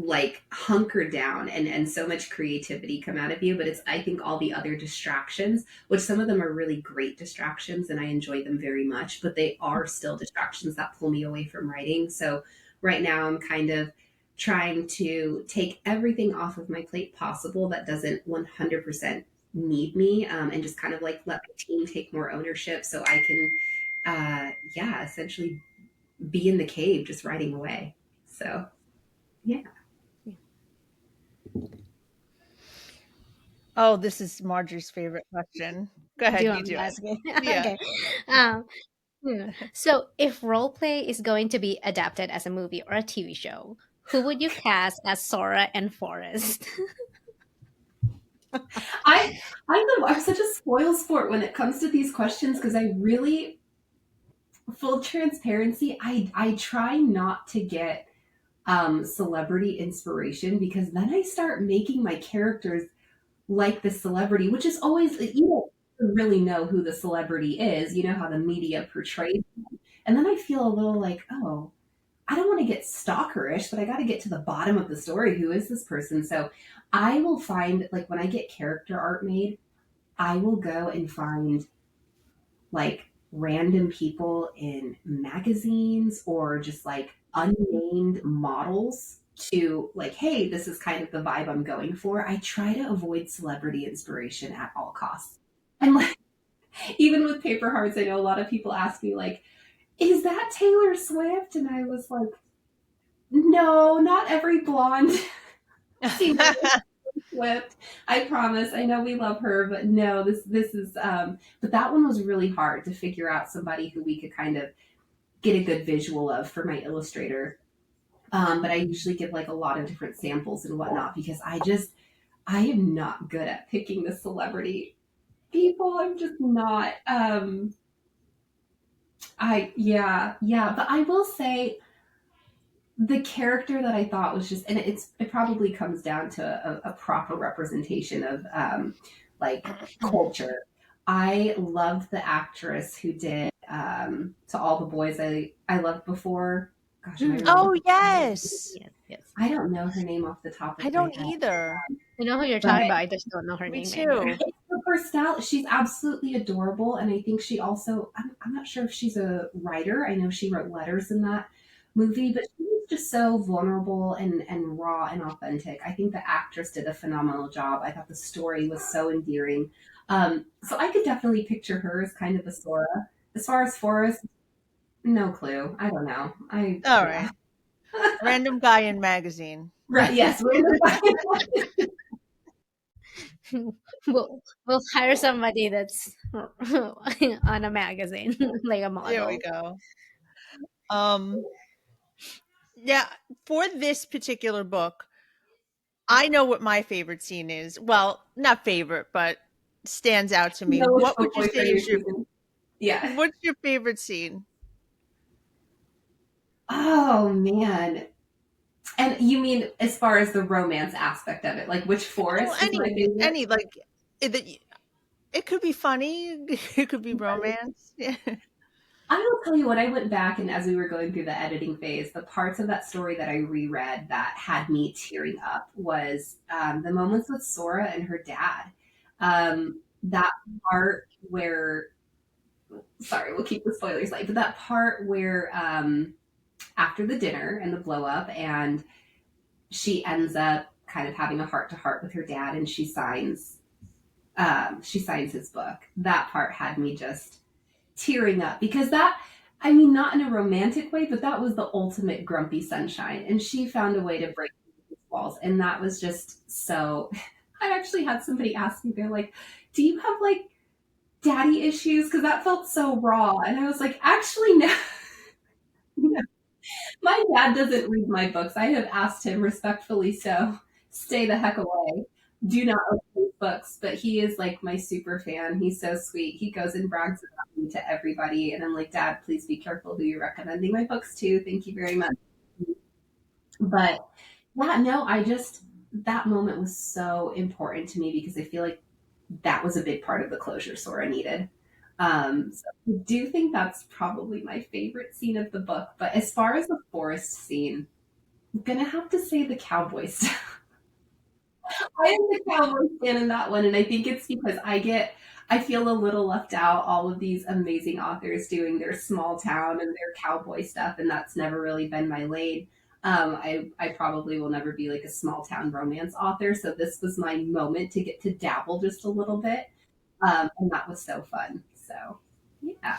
like hunker down and so much creativity come out of you. But it's, I think, all the other distractions, which some of them are really great distractions and I enjoy them very much, but they are still distractions that pull me away from writing. So right now I'm kind of trying to take everything off of my plate possible that doesn't 100% need me, and just kind of like let my team take more ownership so I can, yeah, essentially be in the cave just writing away. So, yeah. Oh, this is Marjorie's favorite question. Go Do you ahead, you want me do to it. ask it? Yeah. Okay. Um, so, if role play is going to be adapted as a movie or a TV show, who would you cast as Sora and Forrest? I I'm such a spoil sport when it comes to these questions because I really, full transparency, I try not to get celebrity inspiration because then I start making my characters like the celebrity, which is always, you don't really know who the celebrity is. You know how the media portrays them. And then I feel a little like, oh, I don't want to get stalkerish, but I got to get to the bottom of the story. Who is this person? So I will find, like, when I get character art made, I will go and find like random people in magazines or just like unnamed models to like, hey, this is kind of the vibe I'm going for. I try to avoid celebrity inspiration at all costs. And like, even with paper hearts, I know a lot of people ask me like, is that Taylor Swift? And I was like, no, not every blonde singer Swift. I promise. I know we love her, but no, this is but that one was really hard to figure out somebody who we could kind of get a good visual of for my illustrator. But I usually give like a lot of different samples and whatnot because I am not good at picking the celebrity people. I'm just not. Yeah, but I will say the character that I thought was just, and it probably comes down to a proper representation of like culture. I loved the actress who did To All the Boys I Loved Before. Gosh, am I Oh, remembering? yes. Yes, yes. I don't know her name off the top I of my don't head, either. I know who you're but talking about. I just don't know her Me name either. too. her style, she's absolutely adorable. And I think she also, I'm not sure if she's a writer. I know she wrote letters in that movie, but she was just so vulnerable and raw and authentic. I think the actress did a phenomenal job. I thought the story was so endearing. So I could definitely picture her as kind of a Sora. As far as Forrest, no clue. I don't know. All Yeah. right. Random guy in magazine. Right, yes. We'll hire somebody that's on a magazine, like a There we model. go. Um, yeah, for this particular book, I know what my favorite scene is. Well, not favorite, but stands out to me. No, which What would book you boy say are you is your choosing? Yeah. what's your favorite scene? Oh man. And you mean as far as the romance aspect of it, like which Well, forest is my favorite? any like it could be funny, it could be romance. Yeah. I will tell you what, I went back and as we were going through the editing phase, the parts of that story that I reread that had me tearing up was the moments with Sora and her dad. That part where, sorry, we'll keep the spoilers light, but that part where after the dinner and the blow up and she ends up kind of having a heart to heart with her dad and she signs his book. That part had me just tearing up because that, I mean, not in a romantic way, but that was the ultimate grumpy sunshine. And she found a way to break these walls. And that was just so. I actually had somebody ask me, they're like, do you have like daddy issues? Because that felt so raw. And I was like, actually, no. No. My dad doesn't read my books. I have asked him respectfully, so stay the heck away. Do not open these books. But he is like my super fan. He's so sweet. He goes and brags about me to everybody. And I'm like, Dad, please be careful who you're recommending my books to. Thank you very much. But yeah, no, that moment was so important to me because I feel like that was a big part of the closure Sora needed. So I do think that's probably my favorite scene of the book. But as far as the forest scene, I'm gonna have to say the cowboy stuff. I am the cowboy fan in that one, and I think it's because I feel a little left out. All of these amazing authors doing their small town and their cowboy stuff, and that's never really been my lane. I probably will never be like a small town romance author, so this was my moment to get to dabble just a little bit, and that was so fun. So, yeah.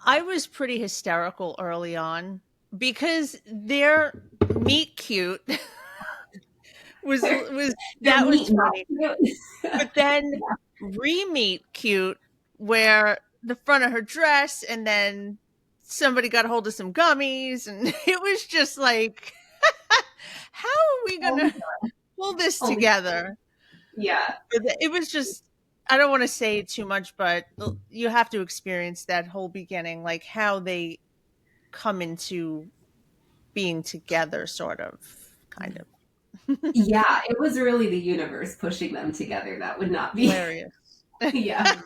I was pretty hysterical early on because their meet cute was Their that was meat not funny. cute. But then re-meet cute where the front of her dress and then somebody got a hold of some gummies and it was just like how are we Oh, gonna pull this oh, together? yeah. But it was just I don't want to say too much, but you have to experience that whole beginning, like how they come into being together, sort of, kind of. Yeah, it was really the universe pushing them together. That would not be. Hilarious. Yeah.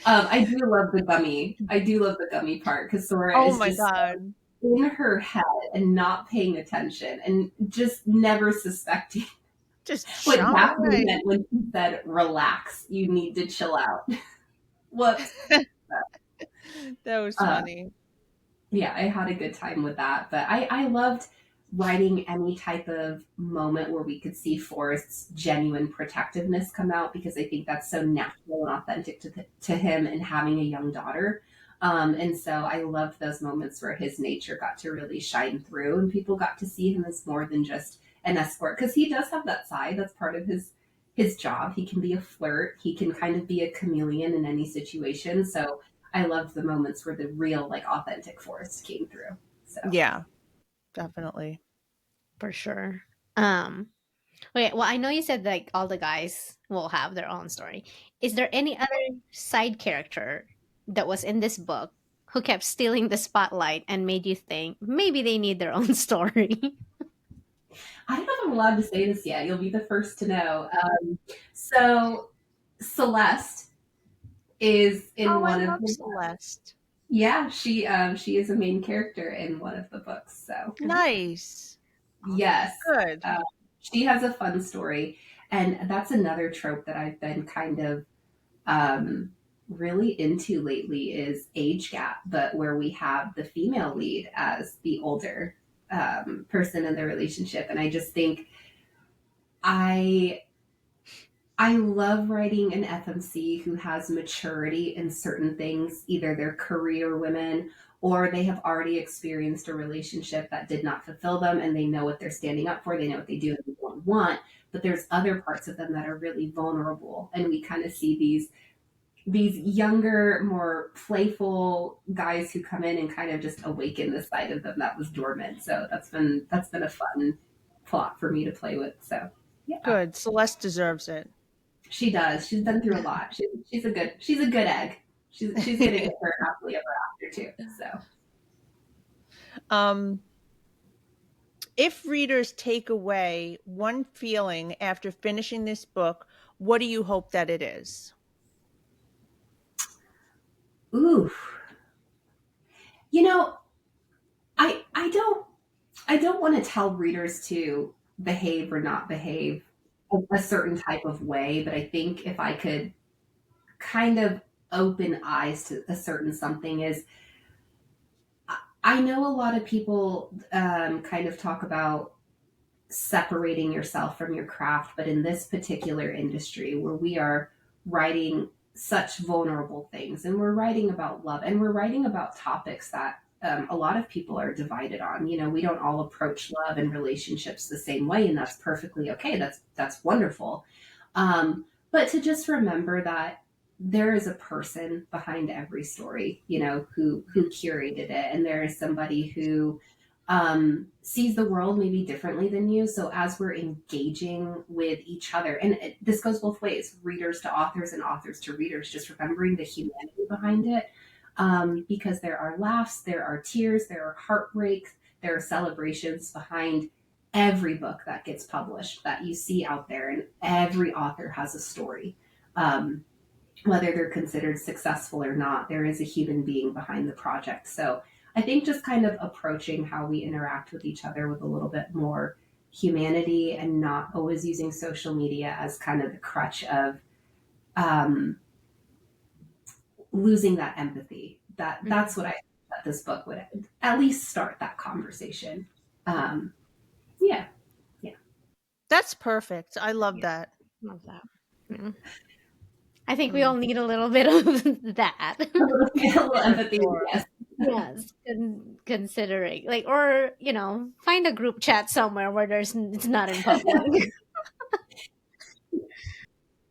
I do love the gummy. I do love the gummy part because Sora Oh is my just so god. in her head and not paying attention and just never suspecting Just what chomping Daphne away. meant when she said, "Relax, you need to chill out." Whoops. That was Uh, funny. yeah, I had a good time with that. But I loved writing any type of moment where we could see Forrest's genuine protectiveness come out because I think that's so natural and authentic to him and having a young daughter. And so I loved those moments where his nature got to really shine through and people got to see him as more than just an escort because he does have that side. That's part of his job. He can be a flirt. He can kind of be a chameleon in any situation. So I loved the moments where the real, like, authentic Forrest came through. So, Yeah, definitely. For sure. Um, okay, well, I know you said like all the guys will have their own story. Is there any other side character that was in this book who kept stealing the spotlight and made you think maybe they need their own story? I don't know if I'm allowed to say this yet. You'll be the first to know. So, Celeste is in Oh, I one of love the. Celeste. Yeah, she is a main character in one of the books. So, Nice. yes, Good. uh, she has a fun story, and that's another trope that I've been kind of um, really into lately is age gap, but where we have the female lead as the older person in the relationship. And I just think I I love writing an FMC who has maturity in certain things, either they're career women or they have already experienced a relationship that did not fulfill them and they know what they're standing up for, they know what they do and they don't want. But there's other parts of them that are really vulnerable. And we kind of see these younger, more playful guys who come in and kind of just awaken the side of them that was dormant. So that's been a fun plot for me to play with. So yeah, Good. Celeste deserves it. she does. She's been through a lot. She's a good egg. She's gonna get her happily ever after too. So um, if readers take away one feeling after finishing this book, what do you hope that it is? ooh, you know, I don't want to tell readers to behave or not behave a certain type of way, but I think if I could kind of open eyes to a certain something is I know a lot of people kind of talk about separating yourself from your craft, but in this particular industry where we are writing such vulnerable things and we're writing about love and we're writing about topics that a lot of people are divided on. You know, we don't all approach love and relationships the same way, and that's perfectly okay. That's wonderful. But to just remember that there is a person behind every story, you know, who curated it, and there is somebody who sees the world maybe differently than you. So as we're engaging with each other, and this goes both ways, readers to authors and authors to readers, just remembering the humanity behind it, because there are laughs, there are tears, there are heartbreaks, there are celebrations behind every book that gets published that you see out there, and every author has a story. Whether they're considered successful or not, there is a human being behind the project. So I think just kind of approaching how we interact with each other with a little bit more humanity and not always using social media as kind of the crutch of um, losing that empathy. That's what I that this book would at least start that conversation. Um, yeah, yeah, That's perfect. I love Yeah, that. love that. Yeah. I think we all Mm. need a little bit of that. a little For empathy. sure. Yes. Yes, considering like, or find a group chat somewhere where it's not in public.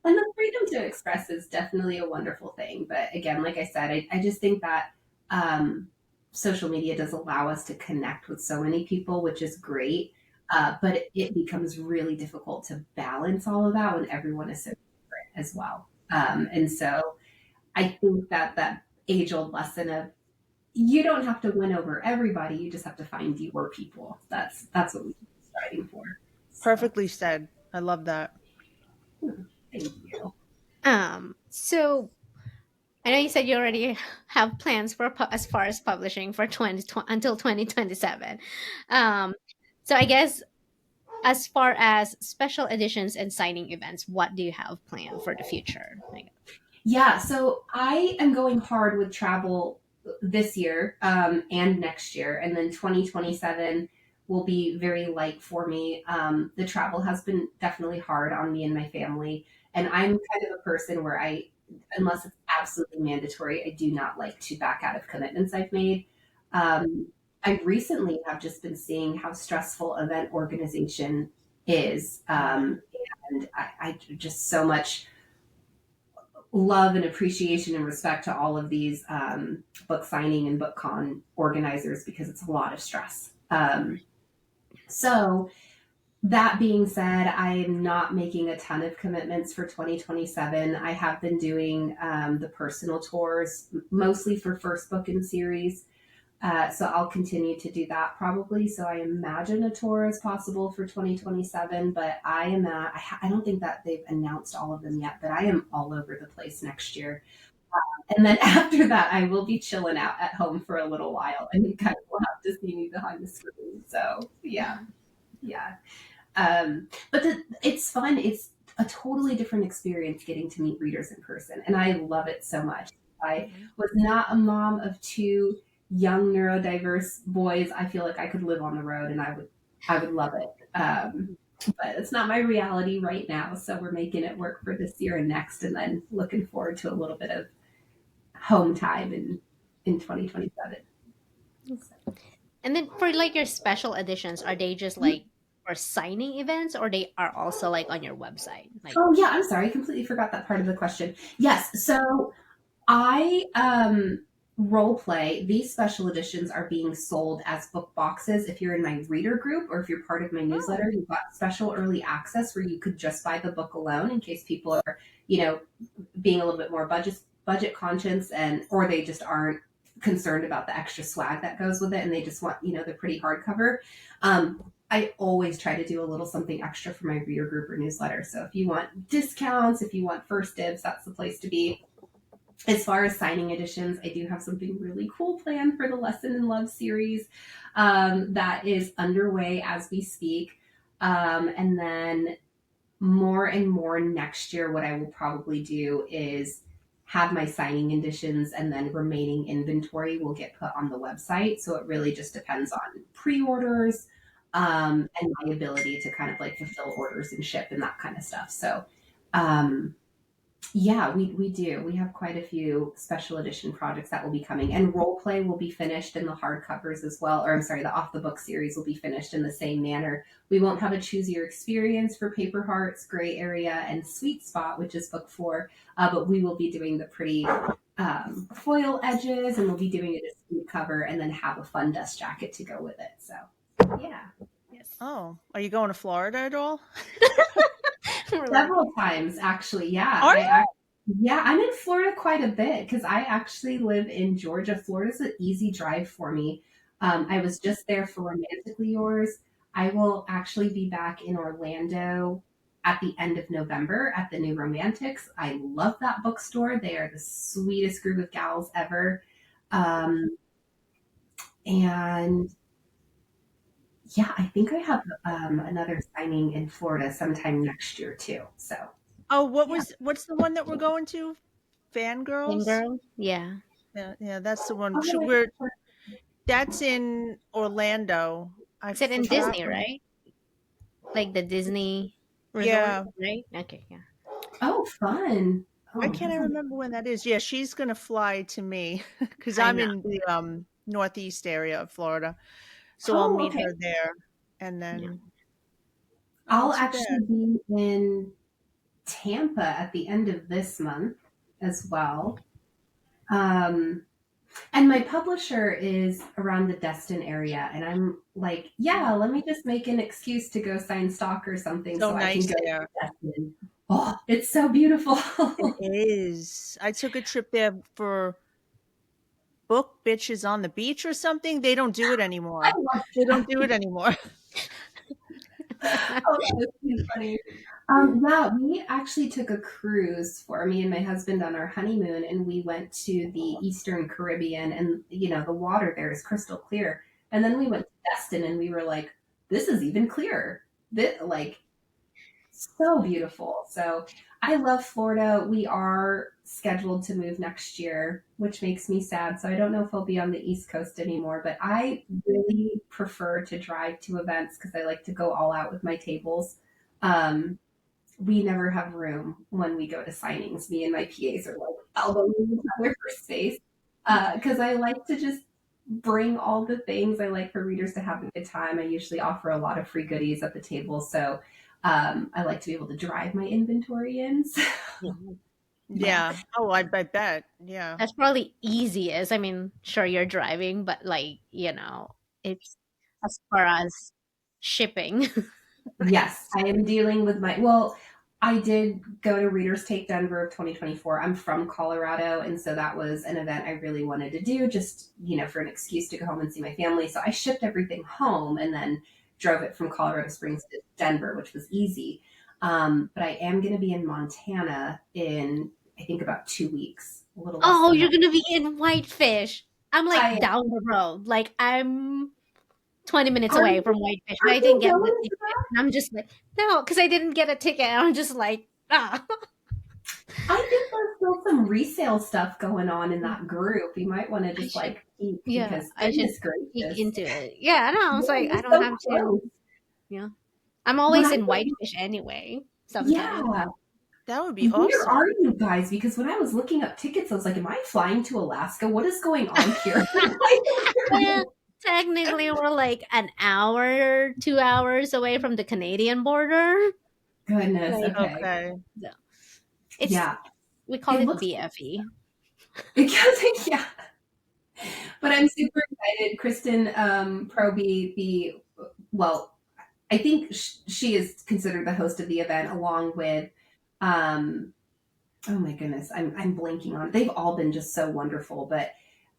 And the freedom to express is definitely a wonderful thing. But again, like I said, I just think that social media does allow us to connect with so many people, which is great. But it becomes really difficult to balance all of that when everyone is so different as well. And so I think that that age old lesson of you don't have to win over everybody, you just have to find your people. That's what we're striving for. So Perfectly said. I love that. thank you. So I know you said you already have plans for as far as publishing for until 2027. Um, so I guess as far as special editions and signing events, what do you have planned for the future? Yeah, so I am going hard with travel this year and next year, and then 2027 will be very light for me. The travel has been definitely hard on me and my family, and I'm kind of a person where unless it's absolutely mandatory, I do not like to back out of commitments I've made. Um, I recently have just been seeing how stressful event organization is, and I just so much love and appreciation and respect to all of these book signing and book con organizers because it's a lot of stress. So that being said, I am not making a ton of commitments for 2027. I have been doing the personal tours, mostly for first book in series. So I'll continue to do that probably. So I imagine a tour is possible for 2027, but I don't think that they've announced all of them yet, but I am all over the place next year. And then after that, I will be chilling out at home for a little while and you guys will have to see me behind the screen. So yeah, yeah. But it's fun. It's a totally different experience getting to meet readers in person. And I love it so much. I was not a mom of two young neurodiverse boys. I feel like I could live on the road and I would love it. But it's not my reality right now. So we're making it work for this year and next, and then looking forward to a little bit of home time in 2027. And then for like your special editions, are they just like for signing events, or they are also like on your website? Like, Oh yeah, I'm sorry, I completely forgot that part of the question. Yes, so I role play. These special editions are being sold as book boxes. If you're in my reader group or if you're part of my newsletter, you've got special early access where you could just buy the book alone in case people are, being a little bit more budget conscious or they just aren't concerned about the extra swag that goes with it and they just want, the pretty hardcover. I always try to do a little something extra for my reader group or newsletter. So if you want discounts, if you want first dibs, that's the place to be. As far as signing editions, I do have something really cool planned for the Lesson in Love series that is underway as we speak. And then more and more next year, what I will probably do is have my signing editions and then remaining inventory will get put on the website. So it really just depends on pre-orders and my ability to kind of like fulfill orders and ship and that kind of stuff. So yeah, we do. We have quite a few special edition projects that will be coming, and Roleplay will be finished in the hardcovers as well. Or I'm sorry, the off the book series will be finished in the same manner. We won't have a choose your experience for Paper Hearts, Gray Area, and Sweet Spot, which is book 4. But we will be doing the pretty foil edges, and we'll be doing it as a cover, and then have a fun dust jacket to go with it. So yeah, yes. Oh, are you going to Florida at all? several times actually. Yeah, Are you? yeah, I'm in Florida quite a bit because I actually live in Georgia. Florida's an easy drive for me. I was just there for Romantically Yours. I will actually be back in Orlando at the end of November at the New Romantics. I love that bookstore. They are the sweetest group of gals ever. Um, And yeah, I think I have another signing in Florida sometime next year too. So Oh, yeah. what's the one that we're going to? Fangirls? Girl, yeah. Yeah, yeah, that's the one. Oh, Should I we're That's in Orlando. I Is it in forgot Disney, what. right? Like the Disney resort, Yeah, right? Okay, yeah. oh, fun. why Oh, can't I that's remember when that is? Yeah, she's gonna fly to me because I I'm know. in the northeast area of Florida, so I'll oh, meet okay. her there, and Yeah. then I'll not too actually bad. be in Tampa at the end of this month as well. Um, and my publisher is around the Destin area, and I'm like, yeah, let me just make an excuse to go sign stock or something So so I can nice go to there. Destin. Oh, it's so beautiful. It is. I took a trip there for book bitches on the beach or something. They don't do it I anymore. love They don't that. do it anymore. Oh, that was too funny. Yeah, we actually took a cruise for me and my husband on our honeymoon, and we went to the Eastern Caribbean, and the water there is crystal clear. And then we went to Destin, and we were like, "This is even clearer. This, like, so beautiful." So I love Florida. We are scheduled to move next year, which makes me sad. So I don't know if I'll be on the East Coast anymore, but I really prefer to drive to events because I like to go all out with my tables. Um, we never have room when we go to signings. Me and my PAs are like elbowing each other for space because I like to just bring all the things. I like for readers to have a good time. I usually offer a lot of free goodies at the table, so I like to be able to drive my inventory in. So, Yeah. yeah, Yeah. Oh, I bet. Yeah. That's probably easiest. I mean, sure you're driving, but it's as far as shipping. yes, I am dealing with my. Well, I did go to Readers Take Denver of 2024. I'm from Colorado, and so that was an event I really wanted to do, just for an excuse to go home and see my family. So I shipped everything home and then drove it from Colorado Springs to Denver, which was easy. But I am going to be in Montana in I think about 2 weeks, a little less Oh, than you're that. gonna be in Whitefish. I'm like I down the road. Like I'm 20 minutes are away you, from Whitefish, but are I didn't you get the going to ticket. And I'm just like, no, because I didn't get a ticket. I'm just like, ah. I think there's still some resale stuff going on in that group. You might want to I just should, like peek yeah, because I should goodness peek gracious. into it. Yeah, no, I Yeah, was like, you're I don't so have to, close. yeah. I'm When always I in was, Whitefish anyway, sometimes. yeah, That would be where are awesome. you guys? Because when I was looking up tickets, I was like, am I flying to Alaska? What is going on here? Well, technically, we're like an hour, 2 hours away from the Canadian border. Goodness. Like, Okay. Okay. so it's, Yeah. we call It it looks BFE. because yeah. But I'm super excited. Kristen Proby, well, I think she is considered the host of the event along with um, oh my goodness, I'm blanking on. They've all been just so wonderful, but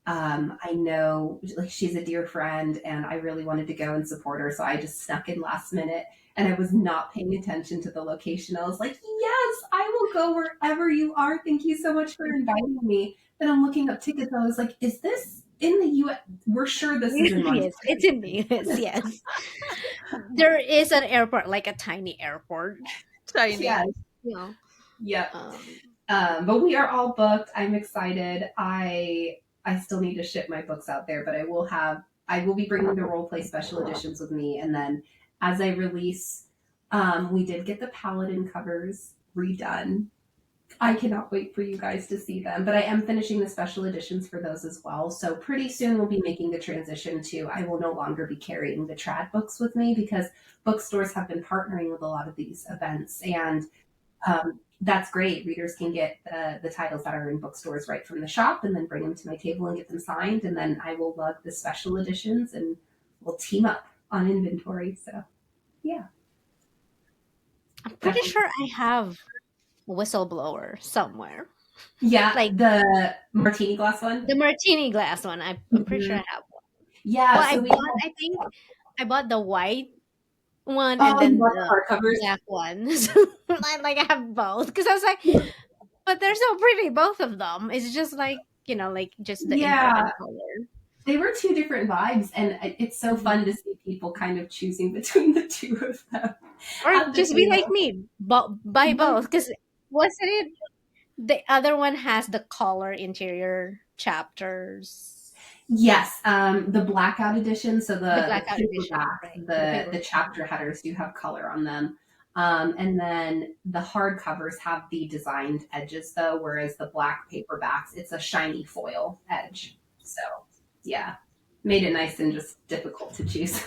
I know like she's a dear friend, and I really wanted to go and support her, so I just snuck in last minute, and I was not paying attention to the location. I was like, yes, I will go wherever you are. Thank you so much for inviting me. Then I'm looking up tickets. I was like, is this in the U.S.? We're sure this is in Montana. Yes, it's in the US, yes. There is an airport, like a tiny airport. Tiny. Yes, You know. yep. Um, But we are all booked. I'm excited. I still need to ship my books out there, but I will be bringing the role play special editions with me, and then as I release, we did get the Paladin covers redone. I cannot wait for you guys to see them, but I am finishing the special editions for those as well. So pretty soon we'll be making the transition to I will no longer be carrying the trad books with me because bookstores have been partnering with a lot of these events, and that's great. Readers can get the titles that are in bookstores right from the shop and then bring them to my table and get them signed. And then I will lug the special editions and we'll team up on inventory. So, yeah, I'm pretty definitely. sure I have Whistleblower somewhere. Yeah, Like the martini glass one. the martini glass one. I'm pretty sure Mhm. I have one. Yeah, Well, so we I think I bought the white one and oh, you then want the the hardcovers? black one. So I have both because I was like, but they're so pretty, both of them. It's just like, like just the Yeah, important color. They were two different vibes, and it's so fun to see people kind of choosing between the two of them Or at the just be like table. me, buy both. Because wasn't it the other one has the color interior chapters? Yes, the blackout edition, so The the blackout edition, paperback, right? The the paper. the chapter headers do have color on them. And then the hardcovers have the designed edges though, whereas the black paperbacks, it's a shiny foil edge. So yeah, made it nice and just difficult to choose.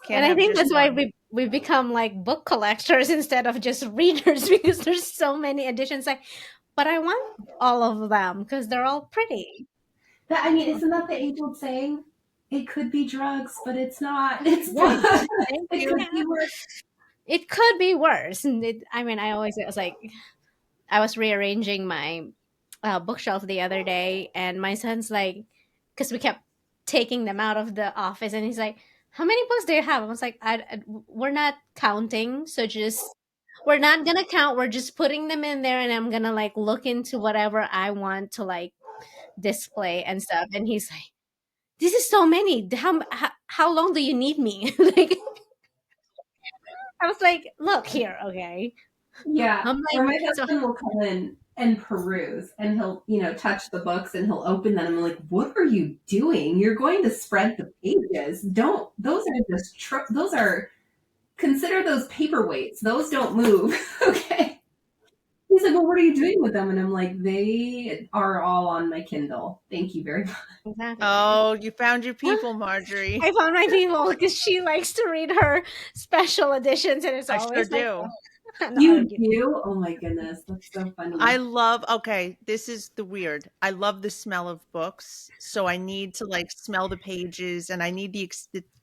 Can't And I have think just that's why one. we become like book collectors instead of just readers because there's so many editions. Like, but I want all of them because they're all pretty. I mean, isn't that the age old saying? It could be drugs, but it's not. It's Right. Thank it you. could be worse. It could be worse. And I mean, I was like, I was rearranging my bookshelf the other day, and my son's like, because we kept taking them out of the office, and he's like, "How many books do you have?" I was like, "We're not counting, so just we're not gonna count. We're just putting them in there, and I'm gonna like look into whatever I want to like display and stuff." And he's like, "This is so many. How long do you need me?" Like, I was like, "Look here, okay." Yeah. I'm Or like, my so husband will come in and peruse and he'll, touch the books and he'll open them and I'm like, what are you doing? You're going to spread the pages. Don't, those are just, those are, consider those paperweights. Those don't move. Okay. He's like, well, what are you doing with them? And I'm like, they are all on my Kindle. Thank you very much. exactly. Oh, you found your people, Marjorie. I found my people because she likes to read her special editions, and it's I sure always like do. an You argument. do? Oh my goodness. That's so I funny. love, okay, this is the weird. I love the smell of books, so I need to like smell the pages and I need the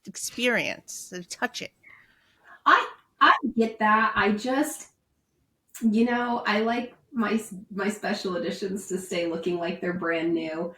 experience to touch it. I, I get that. I just, I like my special editions to stay looking like they're brand new.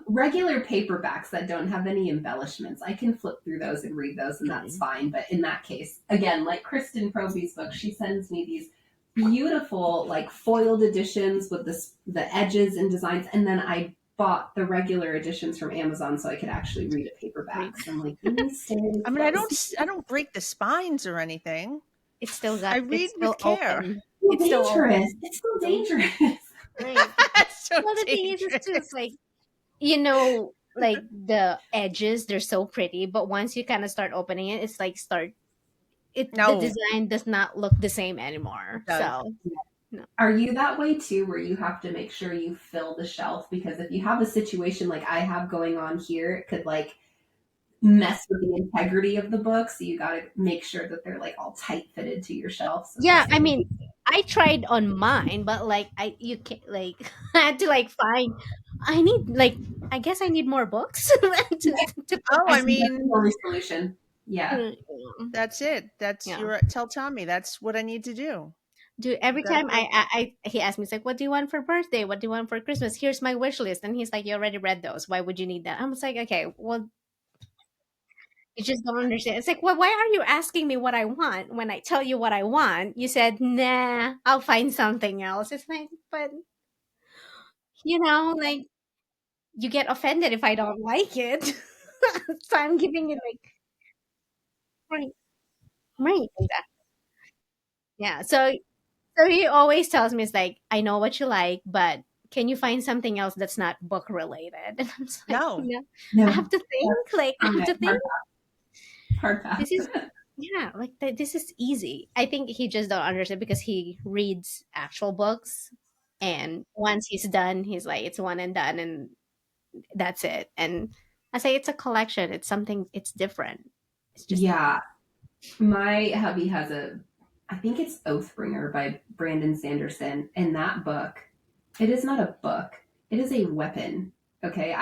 Regular paperbacks that don't have any embellishments, I can flip through those and read those, and that's Mhm. fine. But in that case, again, like Kristen Proby's book, she sends me these beautiful like foiled editions with the edges and designs, and then I bought the regular editions from Amazon so I could actually read a Read. paperback. So I'm like, let me stay I mean, close. I don't break the spines or anything. I It's read still with care. open. It's so It's still dangerous. open. It's so Right. dangerous. Right. That's so Well, the thing is too, dangerous. like like the edges, they're so pretty, but once you kind of start opening it, it's like the No, design does not look the same it anymore. does. So no. Are you that way too, where you have to make sure you fill the shelf? Because if you have a situation like I have going on here, it could like mess with the integrity of the book. So you got to make sure that they're like all tight fitted to your shelf. So Yeah, just I mean, I tried on mine, but like I you can like I had to like find. I need like I guess I need more books to put Oh, I I see that's the mean, only solution. Yeah. that's it. That's yeah. your tell Tommy. That's what I need to do. Do You every got to time fill. he asked me, he's like, "What do you want for birthday? What do you want for Christmas? Here's my wish list." And he's like, "You already read those. Why would you need that?" I was like, "Okay, well, you just don't understand." It's like, "Well, why are you asking me what I want when I tell you what I want? You said, nah, I'll find something else." It's like, but like you get offended if I don't like it. So I'm giving you like right, right, exactly. Yeah. So he always tells me it's like, I know what you like, but can you find something else that's not book related? And I'm just like, No. no, I have No, to think. that's Like I have permanent. to think. Hard pass. This is yeah, like this is easy. I think he just don't understand because he reads actual books, and once he's done, he's like, it's one and done, and that's it. And I say it's a collection. It's something. It's different. It's just Yeah. My hubby has I think it's Oathbringer by Brandon Sanderson. And that book, it is not a book, it is a weapon. Okay.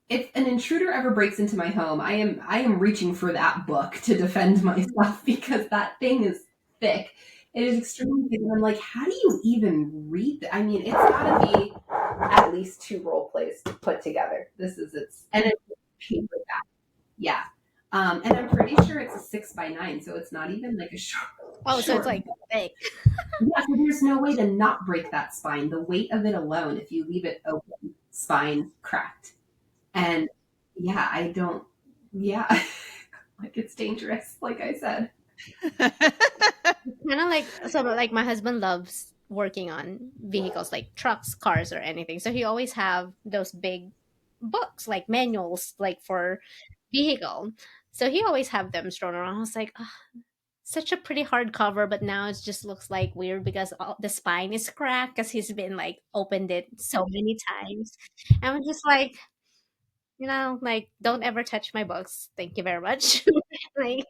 If an intruder ever breaks into my home, I am reaching for that book to defend myself because that thing is thick. It is extremely thick. And I'm like, how do you even read that? I mean, it's gotta be at least two role plays put together. And it's paperback. Yeah. And I'm pretty sure it's a 6 by 9, so it's not even like a short, oh, so it's short. like thick. Yeah, so there's no way to not break that spine. The weight of it alone, if you leave it open. spine cracked. And yeah, I don't, yeah, like it's dangerous, like I said. Kind of like, so like my husband loves working on vehicles like trucks, cars, or anything. So he always have those big books like manuals like for vehicle. So he always have them thrown around. I was like, "Ah, such a pretty hard cover, but now it just looks like weird because the spine is cracked because he's been like opened it so many times." And I'm just like, like don't ever touch my books. Thank you very much. Like,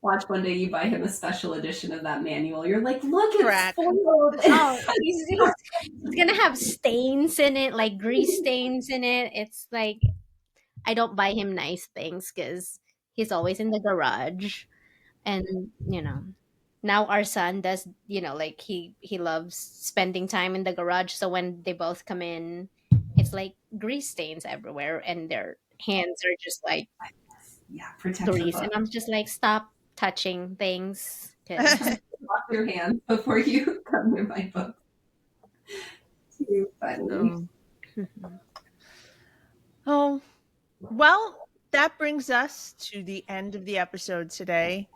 Watch one day you buy him a special edition of that manual. You're like, look, it's Crack. spoiled. oh, he's gonna have stains in it, like grease stains in it. It's like I don't buy him nice things because he's always in the garage, and now our son does. Like he loves spending time in the garage. So when they both come in, it's like grease stains everywhere, and their hands are just like Yeah, protect your grease, book. and I'm just like, stop touching things because Wash your hands before you come near my book. Too funny. Oh, well, that brings us to the end of the episode today.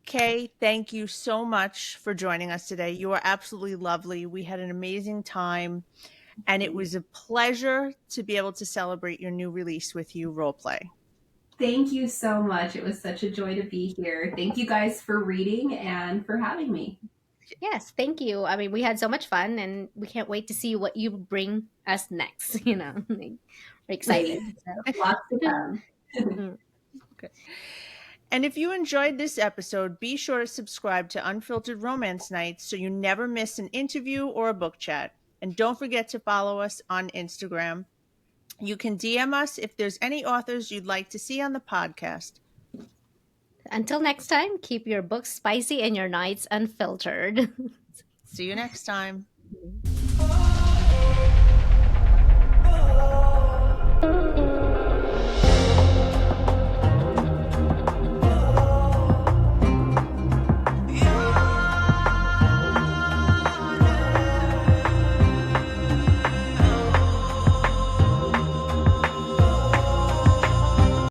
Kay, thank you so much for joining us today. You are absolutely lovely. We had an amazing time, and it was a pleasure to be able to celebrate your new release with you, Roleplay. Thank you so much. It was such a joy to be here. Thank you guys for reading and for having me. yes, thank you. I mean, we had so much fun, and we can't wait to see what you bring us next. Like, we're excited. Lots to So. come. Mm. Okay. And if you enjoyed this episode, be sure to subscribe to Unfiltered Romance Nights so you never miss an interview or a book chat. And don't forget to follow us on Instagram. You can DM us if there's any authors you'd like to see on the podcast. Until next time, keep your books spicy and your nights unfiltered. See you next time.